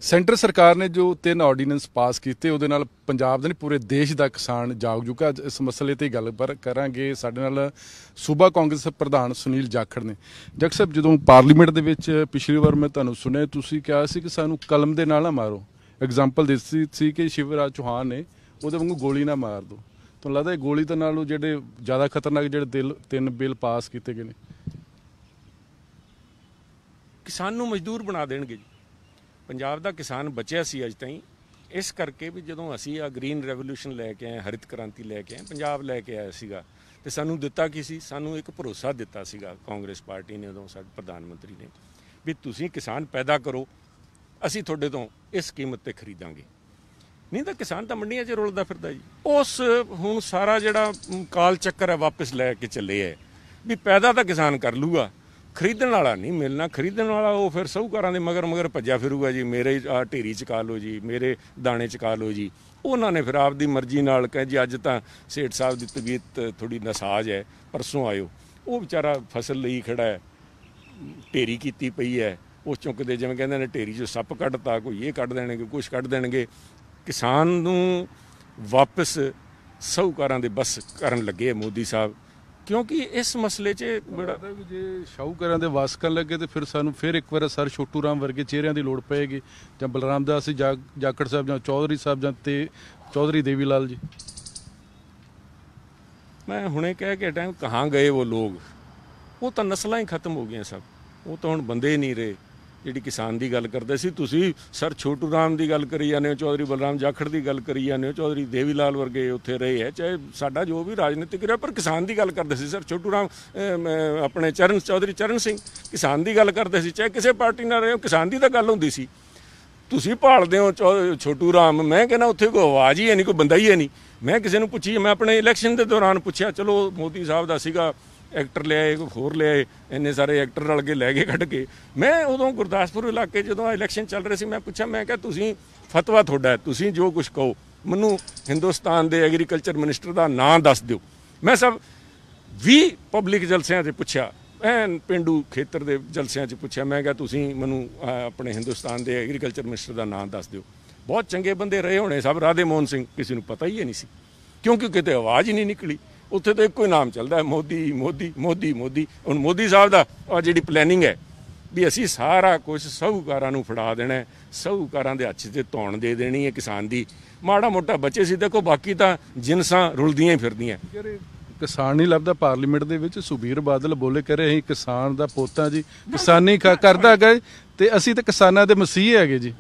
Centre ਸਰਕਾਰ ਨੇ ਜੋ 3 ਆਰਡੀਨੈਂਸ ਪਾਸ ਕੀਤੇ ਉਹਦੇ ਨਾਲ ਪੰਜਾਬ ਦਾ ਨਹੀਂ ਪੂਰੇ ਦੇਸ਼ ਦਾ ਕਿਸਾਨ ਜਾਗ ਚੁੱਕਾ। ਇਸ ਮਸਲੇ ਤੇ ਗੱਲ ਕਰਾਂਗੇ। ਸਾਡੇ ਨਾਲ ਸੂਬਾ ਕਾਂਗਰਸ ਪ੍ਰਧਾਨ ਸੁਨੀਲ ਜਾਖੜ ਨੇ। ਜਾਖੜ ਸਾਹਿਬ, ਜਦੋਂ ਪਾਰਲੀਮੈਂਟ ਦੇ ਵਿੱਚ ਪਿਛਲੀ ਵਾਰ ਮੈਂ ਤੁਹਾਨੂੰ ਸੁਣਿਆ, ਤੁਸੀਂ ਕਿਹਾ ਸੀ ਕਿ ਸਾਨੂੰ ਕਲਮ ਦੇ ਨਾਲ ਨਾ ਮਾਰੋ। ਐਗਜ਼ਾਮਪਲ ਦਿੱਤੀ ਸੀ ਕਿ ਸ਼ਿਵਰਾਜ ਚੌਹਾਨ ਨੇ ਉਹਦੇ ਵਾਂਗੂ ਗੋਲੀ ਨਾ ਮਾਰ ਦਿਓ। ਤੁਹਾਨੂੰ ਲੱਗਦਾ ਇਹ ਗੋਲੀ ਦੇ ਨਾਲੋਂ ਜਿਹੜੇ ਜ਼ਿਆਦਾ ਖਤਰਨਾਕ ਜਿਹੜੇ 3 ਬਿੱਲ ਪਾਸ ਕੀਤੇ ਗਏ ਨੇ ਕਿਸਾਨ ਨੂੰ ਮਜ਼ਦੂਰ ਬਣਾ ਦੇਣਗੇ ਜੀ। ਪੰਜਾਬ ਦਾ ਕਿਸਾਨ ਬਚਿਆ ਸੀ ਅੱਜ ਤਾਈਂ ਇਸ ਕਰਕੇ ਵੀ ਜਦੋਂ ਅਸੀਂ ਆ ਗ੍ਰੀਨ ਰੈਵੋਲੂਸ਼ਨ ਲੈ ਕੇ ਆਏ, ਹਰਿਤ ਕ੍ਰਾਂਤੀ ਲੈ ਕੇ ਆਏ, ਪੰਜਾਬ ਲੈ ਕੇ ਆਇਆ ਸੀਗਾ, ਤੇ ਸਾਨੂੰ ਦਿੱਤਾ ਕੀ ਸੀ? ਸਾਨੂੰ ਇੱਕ ਭਰੋਸਾ ਦਿੱਤਾ ਸੀਗਾ ਕਾਂਗਰਸ ਪਾਰਟੀ ਨੇ, ਉਦੋਂ ਸਾਡੇ ਪ੍ਰਧਾਨ ਮੰਤਰੀ ਨੇ, ਵੀ ਤੁਸੀਂ ਕਿਸਾਨ ਪੈਦਾ ਕਰੋ, ਅਸੀਂ ਤੁਹਾਡੇ ਤੋਂ ਇਸ ਕੀਮਤ ਤੇ ਖਰੀਦਾਂਗੇ। ਨਹੀਂ ਤਾਂ ਕਿਸਾਨ ਤਾਂ ਮੰਡੀਆਂ 'ਚ ਰੁਲਦਾ ਫਿਰਦਾ ਜੀ। ਉਸ ਹੁਣ ਸਾਰਾ ਜਿਹੜਾ ਕਾਲ ਚੱਕਰ ਹੈ ਵਾਪਸ ਲੈ ਕੇ ਚੱਲੇ ਹੈ ਵੀ ਪੈਦਾ ਤਾਂ ਕਿਸਾਨ ਕਰ ਲੂਗਾ, ਖਰੀਦਣ ਵਾਲਾ ਨਹੀਂ ਮਿਲਣਾ। ਖਰੀਦਣ ਵਾਲਾ ਉਹ ਫਿਰ ਸਾਹੂਕਾਰਾਂ ਦੇ ਮਗਰ ਭੱਜਿਆ ਫਿਰੂਗਾ ਜੀ, ਮੇਰੇ ਆ ਢੇਰੀ ਚਕਾ ਲਓ ਜੀ, ਮੇਰੇ ਦਾਣੇ ਚਕਾ ਲਓ ਜੀ। ਉਹਨਾਂ ਨੇ ਫਿਰ ਆਪਦੀ ਮਰਜ਼ੀ ਨਾਲ ਕਹੇ ਜੀ ਅੱਜ ਤਾਂ ਸੇਠ ਸਾਹਿਬ ਦੀ ਤਬੀਅਤ ਥੋੜ੍ਹੀ ਨਸਾਜ ਹੈ, ਪਰਸੋਂ ਆਇਓ। ਉਹ ਵਿਚਾਰਾ ਫਸਲ ਲਈ ਖੜਾ ਹੈ, ਢੇਰੀ ਕੀਤੀ ਪਈ ਹੈ, ਉਹ ਚੁੱਕਦੇ ਜਿਵੇਂ ਕਹਿੰਦੇ ਨੇ ਢੇਰੀ 'ਚੋਂ ਸੱਪ ਕੱਢਤਾ, ਕੋਈ ਇਹ ਕੱਢ ਦੇਣਗੇ, ਕੁਛ ਕੱਢ ਦੇਣਗੇ। ਕਿਸਾਨ ਨੂੰ ਵਾਪਸ ਸਾਹੂਕਾਰਾਂ ਦੇ ਬਸ ਕਰਨ ਲੱਗੇ ਮੋਦੀ ਸਾਹਿਬ, ਕਿਉਂਕਿ ਇਸ ਮਸਲੇ 'ਚ ਬੜਾ ਜੇ ਸ਼ਾਹੂਕਾਰਾਂ ਦੇ ਵਾਸ ਕਰਨ ਲੱਗੇ ਤੇ ਫਿਰ ਸਾਨੂੰ ਫਿਰ ਇੱਕ ਵਾਰ ਸਰ ਛੋਟੂ ਰਾਮ ਵਰਗੇ ਚਿਹਰਿਆਂ ਦੀ ਲੋੜ ਪਏਗੀ, ਜਾਂ ਬਲਰਾਮ ਦਾਸ ਜਾਖੜ ਸਾਹਿਬ, ਜਾਂ ਚੌਧਰੀ ਸਾਹਿਬ, ਜਾਂ ਤੇ ਚੌਧਰੀ ਦੇਵੀ ਲਾਲ ਜੀ। ਮੈਂ ਹੁਣੇ ਕਹਿ ਕੇ ਟਾਈਮ ਕਹਾਂ ਗਏ ਉਹ ਲੋਕ, ਉਹ ਤਾਂ ਨਸਲਾਂ ਹੀ ਖਤਮ ਹੋ ਗਈਆਂ ਸਭ, ਉਹ ਤਾਂ ਹੁਣ ਬੰਦੇ ਹੀ ਨਹੀਂ ਰਹੇ। ਜਿਹੜੀ ਕਿਸਾਨ ਦੀ ਗੱਲ ਕਰਦੇ ਸੀ ਤੁਸੀਂ, ਸਰ ਛੋਟੂ ਰਾਮ ਦੀ ਗੱਲ ਕਰੀ ਜਾਂਦੇ ਹੋ, ਚੌਧਰੀ ਬਲਰਾਮ ਜਾਖੜ ਦੀ ਗੱਲ ਕਰੀ ਜਾਂਦੇ ਹੋ, ਚੌਧਰੀ ਦੇਵੀ ਲਾਲ ਵਰਗੇ ਉੱਥੇ ਰਹੇ ਹੈ, ਚਾਹੇ ਸਾਡਾ ਜੋ ਵੀ ਰਾਜਨੀਤਿਕ ਰਿਹਾ, ਪਰ ਕਿਸਾਨ ਦੀ ਗੱਲ ਕਰਦੇ ਸੀ। ਸਰ ਛੋਟੂ ਰਾਮ ਆਪਣੇ ਚੌਧਰੀ ਚਰਨ ਸਿੰਘ ਕਿਸਾਨ ਦੀ ਗੱਲ ਕਰਦੇ ਸੀ, ਚਾਹੇ ਕਿਸੇ ਪਾਰਟੀ ਨਾਲ ਰਹੇ ਹੋ, ਕਿਸਾਨ ਦੀ ਤਾਂ ਗੱਲ ਹੁੰਦੀ ਸੀ। ਤੁਸੀਂ ਭਾਲਦੇ ਹੋ ਛੋਟੂ ਰਾਮ, ਮੈਂ ਕਹਿੰਦਾ ਉੱਥੇ ਕੋਈ ਆਵਾਜ਼ ਹੀ ਹੈ ਨਹੀਂ, ਕੋਈ ਬੰਦਾ ਹੀ ਹੈ ਨਹੀਂ। ਮੈਂ ਕਿਸੇ ਨੂੰ ਪੁੱਛੀ, ਮੈਂ ਆਪਣੇ ਇਲੈਕਸ਼ਨ ਦੇ ਦੌਰਾਨ ਪੁੱਛਿਆ, ਚਲੋ ਮੋਦੀ ਸਾਹਿਬ ਦਾ ਸੀਗਾ, ਐਕਟਰ ਲਿਆਏ, ਕੋਈ ਹੋਰ ਲਿਆਏ, ਇੰਨੇ ਸਾਰੇ ਐਕਟਰ ਰਲ ਕੇ ਲੈ ਕੇ ਕੱਢ ਕੇ। ਮੈਂ ਉਦੋਂ ਗੁਰਦਾਸਪੁਰ ਇਲਾਕੇ ਜਦੋਂ ਇਲੈਕਸ਼ਨ ਚੱਲ ਰਹੇ ਸੀ, ਮੈਂ ਪੁੱਛਿਆ, ਮੈਂ ਕਿਹਾ ਤੁਸੀਂ ਫਤਵਾ ਤੁਹਾਡਾ, ਤੁਸੀਂ ਜੋ ਕੁਛ ਕਹੋ, ਮੈਨੂੰ ਹਿੰਦੁਸਤਾਨ ਦੇ ਐਗਰੀਕਲਚਰ ਮਿਨਿਸਟਰ ਦਾ ਨਾਂ ਦੱਸ ਦਿਓ। ਮੈਂ ਸਭ 20 ਪਬਲਿਕ ਜਲਸਿਆਂ 'ਚ ਪੁੱਛਿਆ, ਪੇਂਡੂ ਖੇਤਰ ਦੇ ਜਲਸਿਆਂ 'ਚ ਪੁੱਛਿਆ, ਮੈਂ ਕਿਹਾ ਤੁਸੀਂ ਮੈਨੂੰ ਆਪਣੇ ਹਿੰਦੁਸਤਾਨ ਦੇ ਐਗਰੀਕਲਚਰ ਮਿਨਿਸਟਰ ਦਾ ਨਾਂ ਦੱਸ ਦਿਓ। ਬਹੁਤ ਚੰਗੇ ਬੰਦੇ ਰਹੇ ਹੋਣੇ ਸਭ, ਰਾਧੇ ਮੋਹਨ ਸਿੰਘ, ਕਿਸੇ ਨੂੰ ਪਤਾ ਹੀ ਨਹੀਂ ਸੀ, ਕਿਉਂਕਿ ਕਿਤੇ ਆਵਾਜ਼ ਹੀ ਨਹੀਂ ਨਿਕਲੀ। ਉੱਥੇ ਤਾਂ ਇੱਕੋ ਹੀ ਨਾਮ ਚੱਲਦਾ, ਮੋਦੀ ਮੋਦੀ ਮੋਦੀ ਮੋਦੀ। ਹੁਣ ਮੋਦੀ ਸਾਹਿਬ ਦਾ ਜਿਹੜੀ ਪਲੈਨਿੰਗ ਹੈ ਵੀ ਅਸੀਂ ਸਾਰਾ ਕੁਛ ਸਾਹੂਕਾਰਾਂ ਨੂੰ ਫੜਾ ਦੇਣਾ, ਸਾਹੂਕਾਰਾਂ ਦੇ ਹੱਥ 'ਤੇ ਧੌਣ ਦੇ ਦੇਣੀ ਹੈ ਕਿਸਾਨ ਦੀ। ਮਾੜਾ ਮੋਟਾ ਬਚੇ ਸੀ, ਦੇਖੋ ਬਾਕੀ ਤਾਂ ਜਿਨਸਾਂ ਰੁਲਦੀਆਂ ਹੀ ਫਿਰਦੀਆਂ। ਕਿਸਾਨ ਨਹੀਂ ਲੱਭਦਾ ਪਾਰਲੀਮੈਂਟ ਦੇ ਵਿੱਚ। ਸੁਖਬੀਰ ਬਾਦਲ ਬੋਲੇ ਕਰੇ ਅਸੀਂ ਕਿਸਾਨ ਦਾ ਪੋਤਾ ਜੀ, ਕਿਸਾਨੀ ਕਰਦਾ ਗਏ ਤੇ ਅਸੀਂ ਤਾਂ ਕਿਸਾਨਾਂ ਦੇ ਮਸੀਹ ਹੈਗੇ ਜੀ।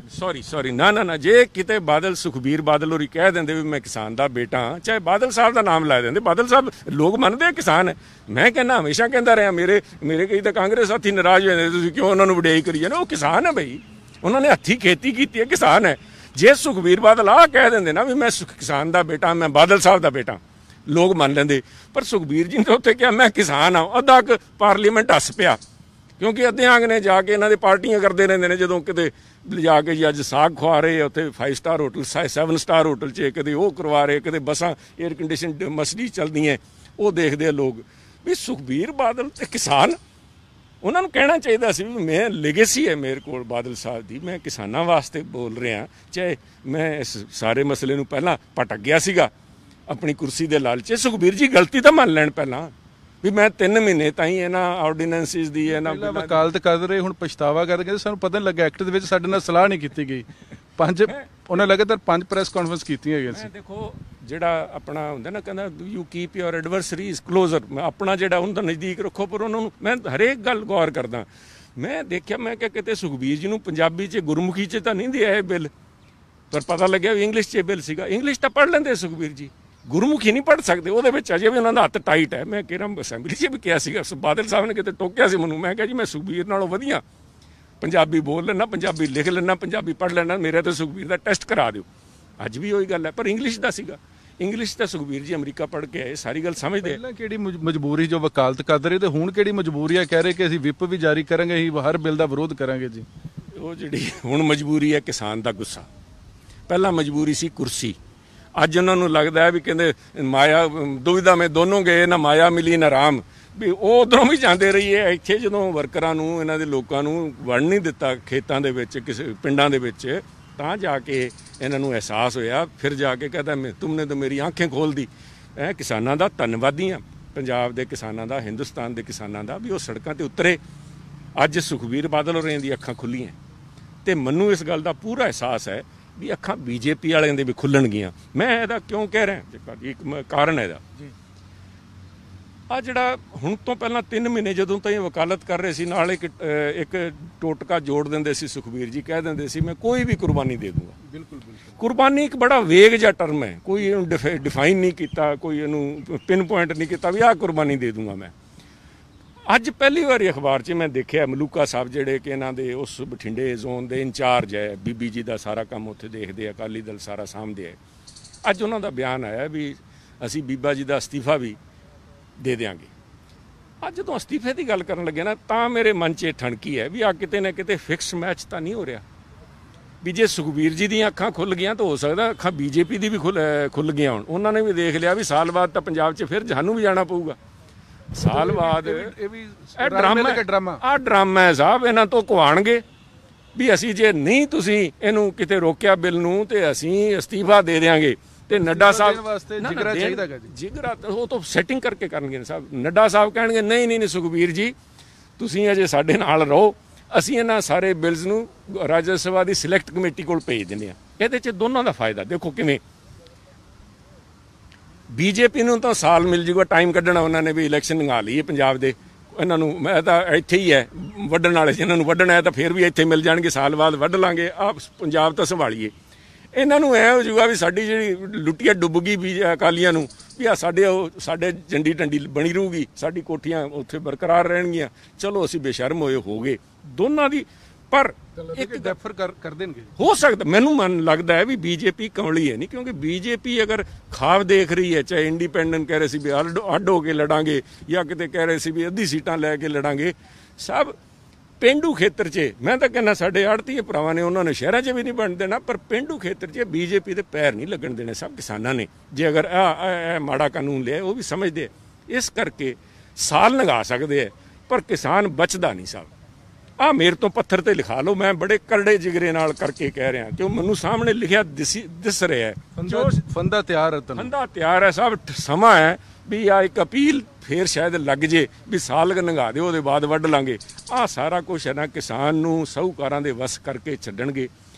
ਸੌਰੀ ਨਾ, ਜੇ ਕਿਤੇ ਬਾਦਲ ਸੁਖਬੀਰ ਬਾਦਲ ਹੋਰੀ ਕਹਿ ਦਿੰਦੇ ਵੀ ਮੈਂ ਕਿਸਾਨ ਦਾ ਬੇਟਾ ਹਾਂ, ਚਾਹੇ ਬਾਦਲ ਸਾਹਿਬ ਦਾ ਨਾਮ ਲੈ ਦਿੰਦੇ, ਬਾਦਲ ਸਾਹਿਬ ਲੋਕ ਮੰਨਦੇ ਆ ਕਿਸਾਨ ਹੈ। ਮੈਂ ਕਹਿੰਦਾ, ਹਮੇਸ਼ਾ ਕਹਿੰਦਾ ਰਿਹਾ, ਮੇਰੇ ਕਈ ਤਾਂ ਕਾਂਗਰਸ ਸਾਥੀ ਨਾਰਾਜ਼ ਹੋ ਜਾਂਦੇ, ਤੁਸੀਂ ਕਿਉਂ ਉਹਨਾਂ ਨੂੰ ਵਡਿਆਈ ਕਰੀ ਜਾਂਦੇ? ਉਹ ਕਿਸਾਨ ਹੈ ਬਈ, ਉਹਨਾਂ ਨੇ ਹੱਥੀਂ ਖੇਤੀ ਕੀਤੀ ਹੈ, ਕਿਸਾਨ ਹੈ। ਜੇ ਸੁਖਬੀਰ ਬਾਦਲ ਆਹ ਕਹਿ ਦਿੰਦੇ ਨਾ ਵੀ ਮੈਂ ਕਿਸਾਨ ਦਾ ਬੇਟਾ, ਮੈਂ ਬਾਦਲ ਸਾਹਿਬ ਦਾ ਬੇਟਾ, ਲੋਕ ਮੰਨ ਲੈਂਦੇ। ਪਰ ਸੁਖਬੀਰ ਜੀ ਨੇ ਉੱਥੇ ਕਿਹਾ ਮੈਂ ਕਿਸਾਨ ਹਾਂ, ਅੱਧਾ ਪਾਰਲੀਮੈਂਟ ਹੱਸ ਪਿਆ, ਕਿਉਂਕਿ ਅੱਧਿਆਂ ਨੇ ਜਾ ਕੇ ਇਹਨਾਂ ਦੇ ਪਾਰਟੀਆਂ ਕਰਦੇ ਰਹਿੰਦੇ ਨੇ। ਜਦੋਂ ਕਿਤੇ ਲਿਜਾ ਕੇ ਜੀ ਅੱਜ ਸਾਗ ਖਵਾ ਰਹੇ ਉੱਥੇ 5 ਸਟਾਰ ਹੋਟਲ, 7 ਸਟਾਰ ਹੋਟਲ 'ਚ, ਕਦੇ ਉਹ ਕਰਵਾ ਰਹੇ, ਕਦੇ ਬੱਸਾਂ ਏਅਰ ਕੰਡੀਸ਼ਨ ਮਸਲੀ ਚੱਲਦੀਆਂ, ਉਹ ਦੇਖਦੇ ਆ ਲੋਕ ਵੀ ਸੁਖਬੀਰ ਬਾਦਲ ਤੇ ਕਿਸਾਨ। ਉਹਨਾਂ ਨੂੰ ਕਹਿਣਾ ਚਾਹੀਦਾ ਸੀ ਵੀ ਮੈਂ ਲੈਗੇਸੀ ਹੈ ਮੇਰੇ ਕੋਲ ਬਾਦਲ ਸਾਹਿਬ ਦੀ, ਮੈਂ ਕਿਸਾਨਾਂ ਵਾਸਤੇ ਬੋਲ ਰਿਹਾ, ਚਾਹੇ ਮੈਂ ਇਸ ਸਾਰੇ ਮਸਲੇ ਨੂੰ ਪਹਿਲਾਂ ਭਟਕ ਗਿਆ ਸੀਗਾ ਆਪਣੀ ਕੁਰਸੀ ਦੇ ਲਾਲਚ। ਸੁਖਬੀਰ ਜੀ ਗਲਤੀ ਤਾਂ ਮੰਨ ਲੈਣ ਪਹਿਲਾਂ ਵੀ ਮੈਂ 3 ਮਹੀਨੇ ਤਾਈਂ ਇਹਨਾਂ ਆਰਡੀਨੈਂਸਿਸ ਦੀ ਇਹਨਾਂ ਵਕਾਲਤ ਕਰ ਰਹੇ, ਹੁਣ ਪਛਤਾਵਾ ਕਰਦੇ, ਕਹਿੰਦੇ ਸਾਨੂੰ ਪਤਾ ਨਹੀਂ ਲੱਗਾ, ਐਕਟ ਦੇ ਵਿੱਚ ਸਾਡੇ ਨਾਲ ਸਲਾਹ ਨਹੀਂ ਕੀਤੀ ਗਈ। ਉਹਨਾਂ ਲਗਾਤਾਰ 5 ਪ੍ਰੈਸ ਕਾਨਫਰੰਸ ਕੀਤੀਆਂ ਹੈਗੀਆਂ ਸੀ। ਦੇਖੋ ਜਿਹੜਾ ਆਪਣਾ ਹੁੰਦਾ ਨਾ, ਕਹਿੰਦਾ ਯੂ ਕੀਪ ਯੂਰ ਐਡਵਰਸਰੀਜ਼ ਕਲੋਜ਼ਰ, ਆਪਣਾ ਜਿਹੜਾ ਉਹਦਾ ਨਜ਼ਦੀਕ ਰੱਖੋ, ਪਰ ਉਹਨਾਂ ਨੂੰ ਮੈਂ ਹਰੇਕ ਗੱਲ ਗੌਰ ਕਰਦਾ। ਮੈਂ ਦੇਖਿਆ, ਮੈਂ ਕਿਹਾ ਕਿਤੇ ਸੁਖਬੀਰ ਜੀ ਨੂੰ ਪੰਜਾਬੀ 'ਚ ਗੁਰਮੁਖੀ 'ਚ ਤਾਂ ਨਹੀਂ ਦਿਆ ਇਹ ਬਿੱਲ, ਪਰ ਪਤਾ ਲੱਗਿਆ ਵੀ ਇੰਗਲਿਸ਼ 'ਚ ਬਿੱਲ ਸੀਗਾ। ਇੰਗਲਿਸ਼ ਤਾਂ ਪੜ੍ਹ ਲੈਂਦੇ ਸੁਖਬੀਰ ਜੀ, ਗੁਰਮੁਖੀ ਨਹੀਂ ਪੜ੍ਹ ਸਕਦੇ, ਉਹਦੇ ਵਿੱਚ ਅਜੇ ਵੀ ਉਹਨਾਂ ਦਾ ਹੱਥ ਟਾਈਟ ਹੈ। ਮੈਂ ਕਿਹਾ ਅਸੈਂਬਲੀ 'ਚ ਵੀ ਕਿਹਾ ਸੀਗਾ, ਬਾਦਲ ਸਾਹਿਬ ਨੇ ਕਿਤੇ ਟੋਕਿਆ ਸੀ ਮੈਨੂੰ, ਮੈਂ ਕਿਹਾ ਜੀ ਮੈਂ ਸੁਖਬੀਰ ਨਾਲੋਂ ਵਧੀਆ ਪੰਜਾਬੀ ਬੋਲ ਲੈਣਾ, ਪੰਜਾਬੀ ਲਿਖ ਲੈਣਾ, ਪੰਜਾਬੀ ਪੜ੍ਹ ਲੈਣਾ, ਮੇਰੇ ਤਾਂ ਸੁਖਬੀਰ ਦਾ ਟੈਸਟ ਕਰਾ ਦਿਓ। ਅੱਜ ਵੀ ਉਹੀ ਗੱਲ ਹੈ, ਪਰ ਇੰਗਲਿਸ਼ ਦਾ ਸੀਗਾ। ਇੰਗਲਿਸ਼ ਤਾਂ ਸੁਖਬੀਰ ਜੀ ਅਮਰੀਕਾ ਪੜ੍ਹ ਕੇ ਆਏ, ਸਾਰੀ ਗੱਲ ਸਮਝਦੇ। ਪਹਿਲਾਂ ਕਿਹੜੀ ਮਜਬੂਰੀ ਜੋ ਵਕਾਲਤ ਕਰਦੇ ਰਹੇ, ਤੇ ਹੁਣ ਕਿਹੜੀ ਮਜਬੂਰੀ ਆ? ਕਹਿ ਰਹੇ ਕਿ ਅਸੀਂ ਵਿਪ ਵੀ ਜਾਰੀ ਕਰਾਂਗੇ, ਅਸੀਂ ਹਰ ਬਿੱਲ ਦਾ ਵਿਰੋਧ ਕਰਾਂਗੇ ਜੀ। ਉਹ ਜਿਹੜੀ ਹੁਣ ਮਜਬੂਰੀ ਹੈ ਕਿਸਾਨ ਦਾ ਗੁੱਸਾ, ਪਹਿਲਾਂ ਮਜਬੂਰੀ ਸੀ ਕੁਰਸੀ। ਅੱਜ ਉਹਨਾਂ ਨੂੰ ਲੱਗਦਾ ਹੈ ਵੀ ਕਹਿੰਦੇ ਮਾਇਆ ਦੁਵਿਧਾ ਮੇਂ ਦੋਨੋਂ ਗਏ, ਨਾ ਮਾਇਆ ਮਿਲੀ ਨਾ ਰਾਮ, ਵੀ ਉਹ ਉਧਰੋਂ ਵੀ ਜਾਂਦੇ ਰਹੀਏ। ਇੱਥੇ ਜਦੋਂ ਵਰਕਰਾਂ ਨੂੰ ਇਹਨਾਂ ਦੇ ਲੋਕਾਂ ਨੂੰ ਵੜ ਨਹੀਂ ਦਿੱਤਾ ਖੇਤਾਂ ਦੇ ਵਿੱਚ, ਕਿਸੇ ਪਿੰਡਾਂ ਦੇ ਵਿੱਚ, ਤਾਂ ਜਾ ਕੇ ਇਹਨਾਂ ਨੂੰ ਅਹਿਸਾਸ ਹੋਇਆ। ਫਿਰ ਜਾ ਕੇ ਕਹਿੰਦਾ ਤੁਮਨੇ ਤਾਂ ਮੇਰੀ ਆਂਖਾਂ ਖੋਲ੍ਹ ਦੀ। ਕਿਸਾਨਾਂ ਦਾ ਧੰਨਵਾਦੀ ਹਾਂ, ਪੰਜਾਬ ਦੇ ਕਿਸਾਨਾਂ ਦਾ, ਹਿੰਦੁਸਤਾਨ ਦੇ ਕਿਸਾਨਾਂ ਦਾ, ਵੀ ਉਹ ਸੜਕਾਂ ਤੇ ਉਤਰੇ। ਅੱਜ ਸੁਖਬੀਰ ਬਾਦਲ ਹੋਰਾਂ ਦੀਆਂ ਅੱਖਾਂ ਖੁੱਲੀਆਂ ਤੇ ਮੈਨੂੰ ਇਸ ਗੱਲ ਦਾ ਪੂਰਾ ਅਹਿਸਾਸ ਹੈ ਵੀ ਅੱਖਾਂ ਬੀਜੇਪੀ ਵਾਲਿਆਂ ਦੇ ਵੀ ਖੁੱਲਣਗੀਆਂ। ਮੈਂ ਇਹਦਾ ਕਿਉਂ ਕਹਿ ਰਿਹਾ, ਇੱਕ ਕਾਰਨ ਹੈ ਇਹਦਾ। ਆ ਜਿਹੜਾ ਹੁਣ ਤੋਂ ਪਹਿਲਾਂ 3 ਮਹੀਨੇ ਜਦੋਂ ਤਾਈਂ ਵਕਾਲਤ ਕਰ ਰਹੇ ਸੀ, ਨਾਲ ਇੱਕ ਟੋਟਕਾ ਜੋੜ ਦਿੰਦੇ ਸੀ ਸੁਖਬੀਰ ਜੀ, ਕਹਿ ਦਿੰਦੇ ਸੀ ਮੈਂ ਕੋਈ ਵੀ ਕੁਰਬਾਨੀ ਦੇ ਦੂੰਗਾ। ਬਿਲਕੁਲ ਬਿਲਕੁਲ। ਕੁਰਬਾਨੀ ਇੱਕ ਬੜਾ ਵੇਗ ਜਿਹਾ ਟਰਮ ਹੈ, ਕੋਈ ਇਹਨੂੰ ਡਿਫਾਈਨ ਨਹੀਂ ਕੀਤਾ, ਕੋਈ ਇਹਨੂੰ ਪਿਨ ਪੁਆਇੰਟ ਨਹੀਂ ਕੀਤਾ ਵੀ ਆਹ ਕੁਰਬਾਨੀ ਦੇ ਦੂੰਗਾ ਮੈਂ। ਅੱਜ ਪਹਿਲੀ ਵਾਰੀ ਅਖਬਾਰ 'ਚ ਮੈਂ ਦੇਖਿਆ ਮਲੂਕਾ ਸਾਹਿਬ, ਜਿਹੜੇ ਕਿ ਇਹਨਾਂ ਦੇ ਉਸ ਬਠਿੰਡੇ ਜ਼ੋਨ ਦੇ ਇੰਚਾਰਜ ਹੈ, ਬੀਬੀ ਜੀ ਦਾ ਸਾਰਾ ਕੰਮ ਉੱਥੇ ਦੇਖਦੇ ਆ, ਅਕਾਲੀ ਦਲ ਸਾਰਾ ਸਾਂਭਦੇ ਹੈ। ਅੱਜ ਉਹਨਾਂ ਦਾ ਬਿਆਨ ਆਇਆ ਵੀ ਅਸੀਂ ਬੀਬਾ ਜੀ ਦਾ ਅਸਤੀਫਾ ਵੀ ਦੇ ਦਿਆਂਗੇ। ਅੱਜ ਜਦੋਂ ਅਸਤੀਫੇ ਦੀ ਗੱਲ ਕਰਨ ਲੱਗੇ ਨਾ, ਤਾਂ ਮੇਰੇ ਮਨ 'ਚ ਇਹ ਠਣਕੀ ਹੈ ਵੀ ਆ ਕਿਤੇ ਨਾ ਕਿਤੇ ਫਿਕਸ ਮੈਚ ਤਾਂ ਨਹੀਂ ਹੋ ਰਿਹਾ। ਵੀ ਜੇ ਸੁਖਬੀਰ ਜੀ ਦੀਆਂ ਅੱਖਾਂ ਖੁੱਲ ਗਈਆਂ ਤਾਂ ਹੋ ਸਕਦਾ ਅੱਖਾਂ ਬੀਜੇਪੀ ਦੀ ਵੀ ਖੁੱਲ ਗਈਆਂ ਹੁਣ। ਉਹਨਾਂ ਨੇ ਵੀ ਦੇਖ ਲਿਆ ਵੀ ਸਾਲ ਬਾਅਦ ਤਾਂ ਪੰਜਾਬ 'ਚ ਫਿਰ ਸਾਨੂੰ ਵੀ ਜਾਣਾ ਪਊਗਾ। ਸਾਲ ਬਾਅਦ ਇਹ ਡਰਾਮਾ ਹੈ ਸਾਹਿਬ, ਇਹਨਾਂ ਤੋਂ ਕਵਾਣਗੇ ਵੀ ਅਸੀਂ ਜੇ ਨਹੀਂ ਤੁਸੀਂ ਇਹਨੂੰ ਕਿਤੇ ਰੋਕਿਆ ਬਿੱਲ ਨੂੰ ਤੇ ਅਸੀਂ ਅਸਤੀਫਾ ਦੇ ਦਿਆਂਗੇ। ਤੇ ਨੱਡਾ ਸਾਹਿਬ ਵਾਸਤੇ ਜਿਗਰਾ ਚਾਹੀਦਾ ਹੈ, ਜਿਗਰਾ ਉਹ ਤਾਂ ਸੈਟਿੰਗ ਕਰਕੇ ਕਰਨਗੇ ਸਾਹਿਬ। ਨੱਡਾ ਸਾਹਿਬ ਕਹਿਣਗੇ ਨਹੀਂ ਨਹੀਂ ਸੁਖਬੀਰ ਜੀ ਤੁਸੀਂ ਅਜੇ ਸਾਡੇ ਨਾਲ ਰਹੋ, ਅਸੀਂ ਇਹਨਾਂ ਸਾਰੇ ਬਿੱਲਸ ਨੂੰ ਰਾਜ ਸਭਾ ਦੀ ਸਿਲੈਕਟ ਕਮੇਟੀ ਕੋਲ ਭੇਜ ਦਿੰਦੇ ਹਾਂ। ਇਹਦੇ 'ਚ ਦੋਨਾਂ ਦਾ ਫਾਇਦਾ ਦੇਖੋ ਕਿਵੇਂ। ਬੀਜੇਪੀ ਨੂੰ ਤਾਂ ਸਾਲ ਮਿਲ ਜੂਗਾ ਟਾਈਮ ਕੱਢਣਾ, ਉਹਨਾਂ ਨੇ ਵੀ ਇਲੈਕਸ਼ਨ ਲੰਘਾ ਲਈ ਹੈ ਪੰਜਾਬ ਦੇ। ਇਹਨਾਂ ਨੂੰ ਮੈਂ ਤਾਂ ਇੱਥੇ ਹੀ ਹੈ ਵੱਢਣ ਵਾਲੇ, ਜਿਹਨਾਂ ਨੂੰ ਵੱਢਣਾ ਹੈ ਤਾਂ ਫਿਰ ਵੀ ਇੱਥੇ ਮਿਲ ਜਾਣਗੇ, ਸਾਲ ਬਾਅਦ ਵੱਢ ਲਾਂਗੇ, ਆਹ ਪੰਜਾਬ ਤਾਂ ਸੰਭਾਲੀਏ। ਇਹਨਾਂ ਨੂੰ ਐ ਹੋ ਜੂਗਾ ਵੀ ਸਾਡੀ ਜਿਹੜੀ ਲੁੱਟੀਆ ਡੁੱਬ ਗਈ ਅਕਾਲੀਆਂ ਨੂੰ, ਵੀ ਆ ਸਾਡੇ ਜੰਡੀ ਟੰਡੀ ਬਣੀ ਰਹੂਗੀ, ਸਾਡੀ ਕੋਠੀਆਂ ਉੱਥੇ ਬਰਕਰਾਰ ਰਹਿਣਗੀਆਂ। ਚਲੋ ਅਸੀਂ ਬੇਸ਼ਰਮ ਹੋ ਗਏ ਦੋਨਾਂ ਦੀ। ਪਰ ਇੱਕ ਡੈਫਰ ਕਰ ਦੇਣਗੇ ਹੋ ਸਕਦਾ। ਮੈਨੂੰ ਮਨ ਲੱਗਦਾ ਹੈ ਵੀ ਬੀਜੇਪੀ ਕਮਲੀ ਹੈ ਨਹੀਂ, ਕਿਉਂਕਿ ਬੀਜੇਪੀ ਅਗਰ ਖਾਬ ਦੇਖ ਰਹੀ ਹੈ, ਚਾਹੇ ਇੰਡੀਪੈਂਡੈਂਟ ਕਹਿ ਰਹੇ ਸੀ ਵੀ ਅੱਡ ਹੋ ਕੇ ਲੜਾਂਗੇ, ਜਾਂ ਕਿਤੇ ਕਹਿ ਰਹੇ ਸੀ ਵੀ ਅੱਧੀ ਸੀਟਾਂ ਲੈ ਕੇ ਲੜਾਂਗੇ, ਸਭ ਪੇਂਡੂ ਖੇਤਰ 'ਚ। ਮੈਂ ਤਾਂ ਕਹਿੰਦਾ ਸਾਡੇ ਆੜਤੀਏ ਭਰਾਵਾਂ ਨੇ, ਉਹਨਾਂ ਨੇ ਸ਼ਹਿਰਾਂ 'ਚ ਵੀ ਨਹੀਂ ਬਣ ਦੇਣਾ, ਪਰ ਪੇਂਡੂ ਖੇਤਰ 'ਚ ਬੀਜੇਪੀ ਦੇ ਪੈਰ ਨਹੀਂ ਲੱਗਣ ਦੇਣੇ ਸਭ ਕਿਸਾਨਾਂ ਨੇ। ਜੇ ਅਗਰ ਇਹ ਮਾੜਾ ਕਾਨੂੰਨ ਲਿਆ, ਉਹ ਵੀ ਸਮਝਦੇ ਇਸ ਕਰਕੇ ਸਾਲ ਲੰਘਾ ਸਕਦੇ ਹੈ, ਪਰ ਕਿਸਾਨ ਬਚਦਾ ਨਹੀਂ ਸਾਹਿਬ। ਆਹ ਮੇਰੇ ਤੋਂ ਪੱਥਰ ਤੇ ਲਿਖਾ ਲਓ, ਮੈਂ ਬੜੇ ਕਰੜੇ ਜਿਗਰੇ ਨਾਲ ਕਰਕੇ ਕਹਿ ਰਿਹਾ, ਕਿਉਂ ਮੈਨੂੰ ਸਾਹਮਣੇ ਲਿਖਿਆ ਦਿਸ ਰਿਹਾ ਹੈ। ਫੰਦਾ ਤਿਆਰ ਹੈ, ਫੰਦਾ ਤਿਆਰ ਹੈ ਸਾਹਿਬ। ਸਮਾਂ ਹੈ ਵੀ ਆ ਇੱਕ ਅਪੀਲ ਫੇਰ ਸ਼ਾਇਦ ਲੱਗ ਜੇ ਵੀ ਸਾਲ ਲੰਘਾ ਦਿਓ, ਉਹਦੇ ਬਾਅਦ ਵੱਢ ਲਾਂਗੇ। ਆਹ ਸਾਰਾ ਕੁਛ ਹੈ ਨਾ ਕਿਸਾਨ ਨੂੰ ਸਾਹੂਕਾਰਾਂ ਦੇ ਵਸ ਕਰਕੇ ਛੱਡਣਗੇ।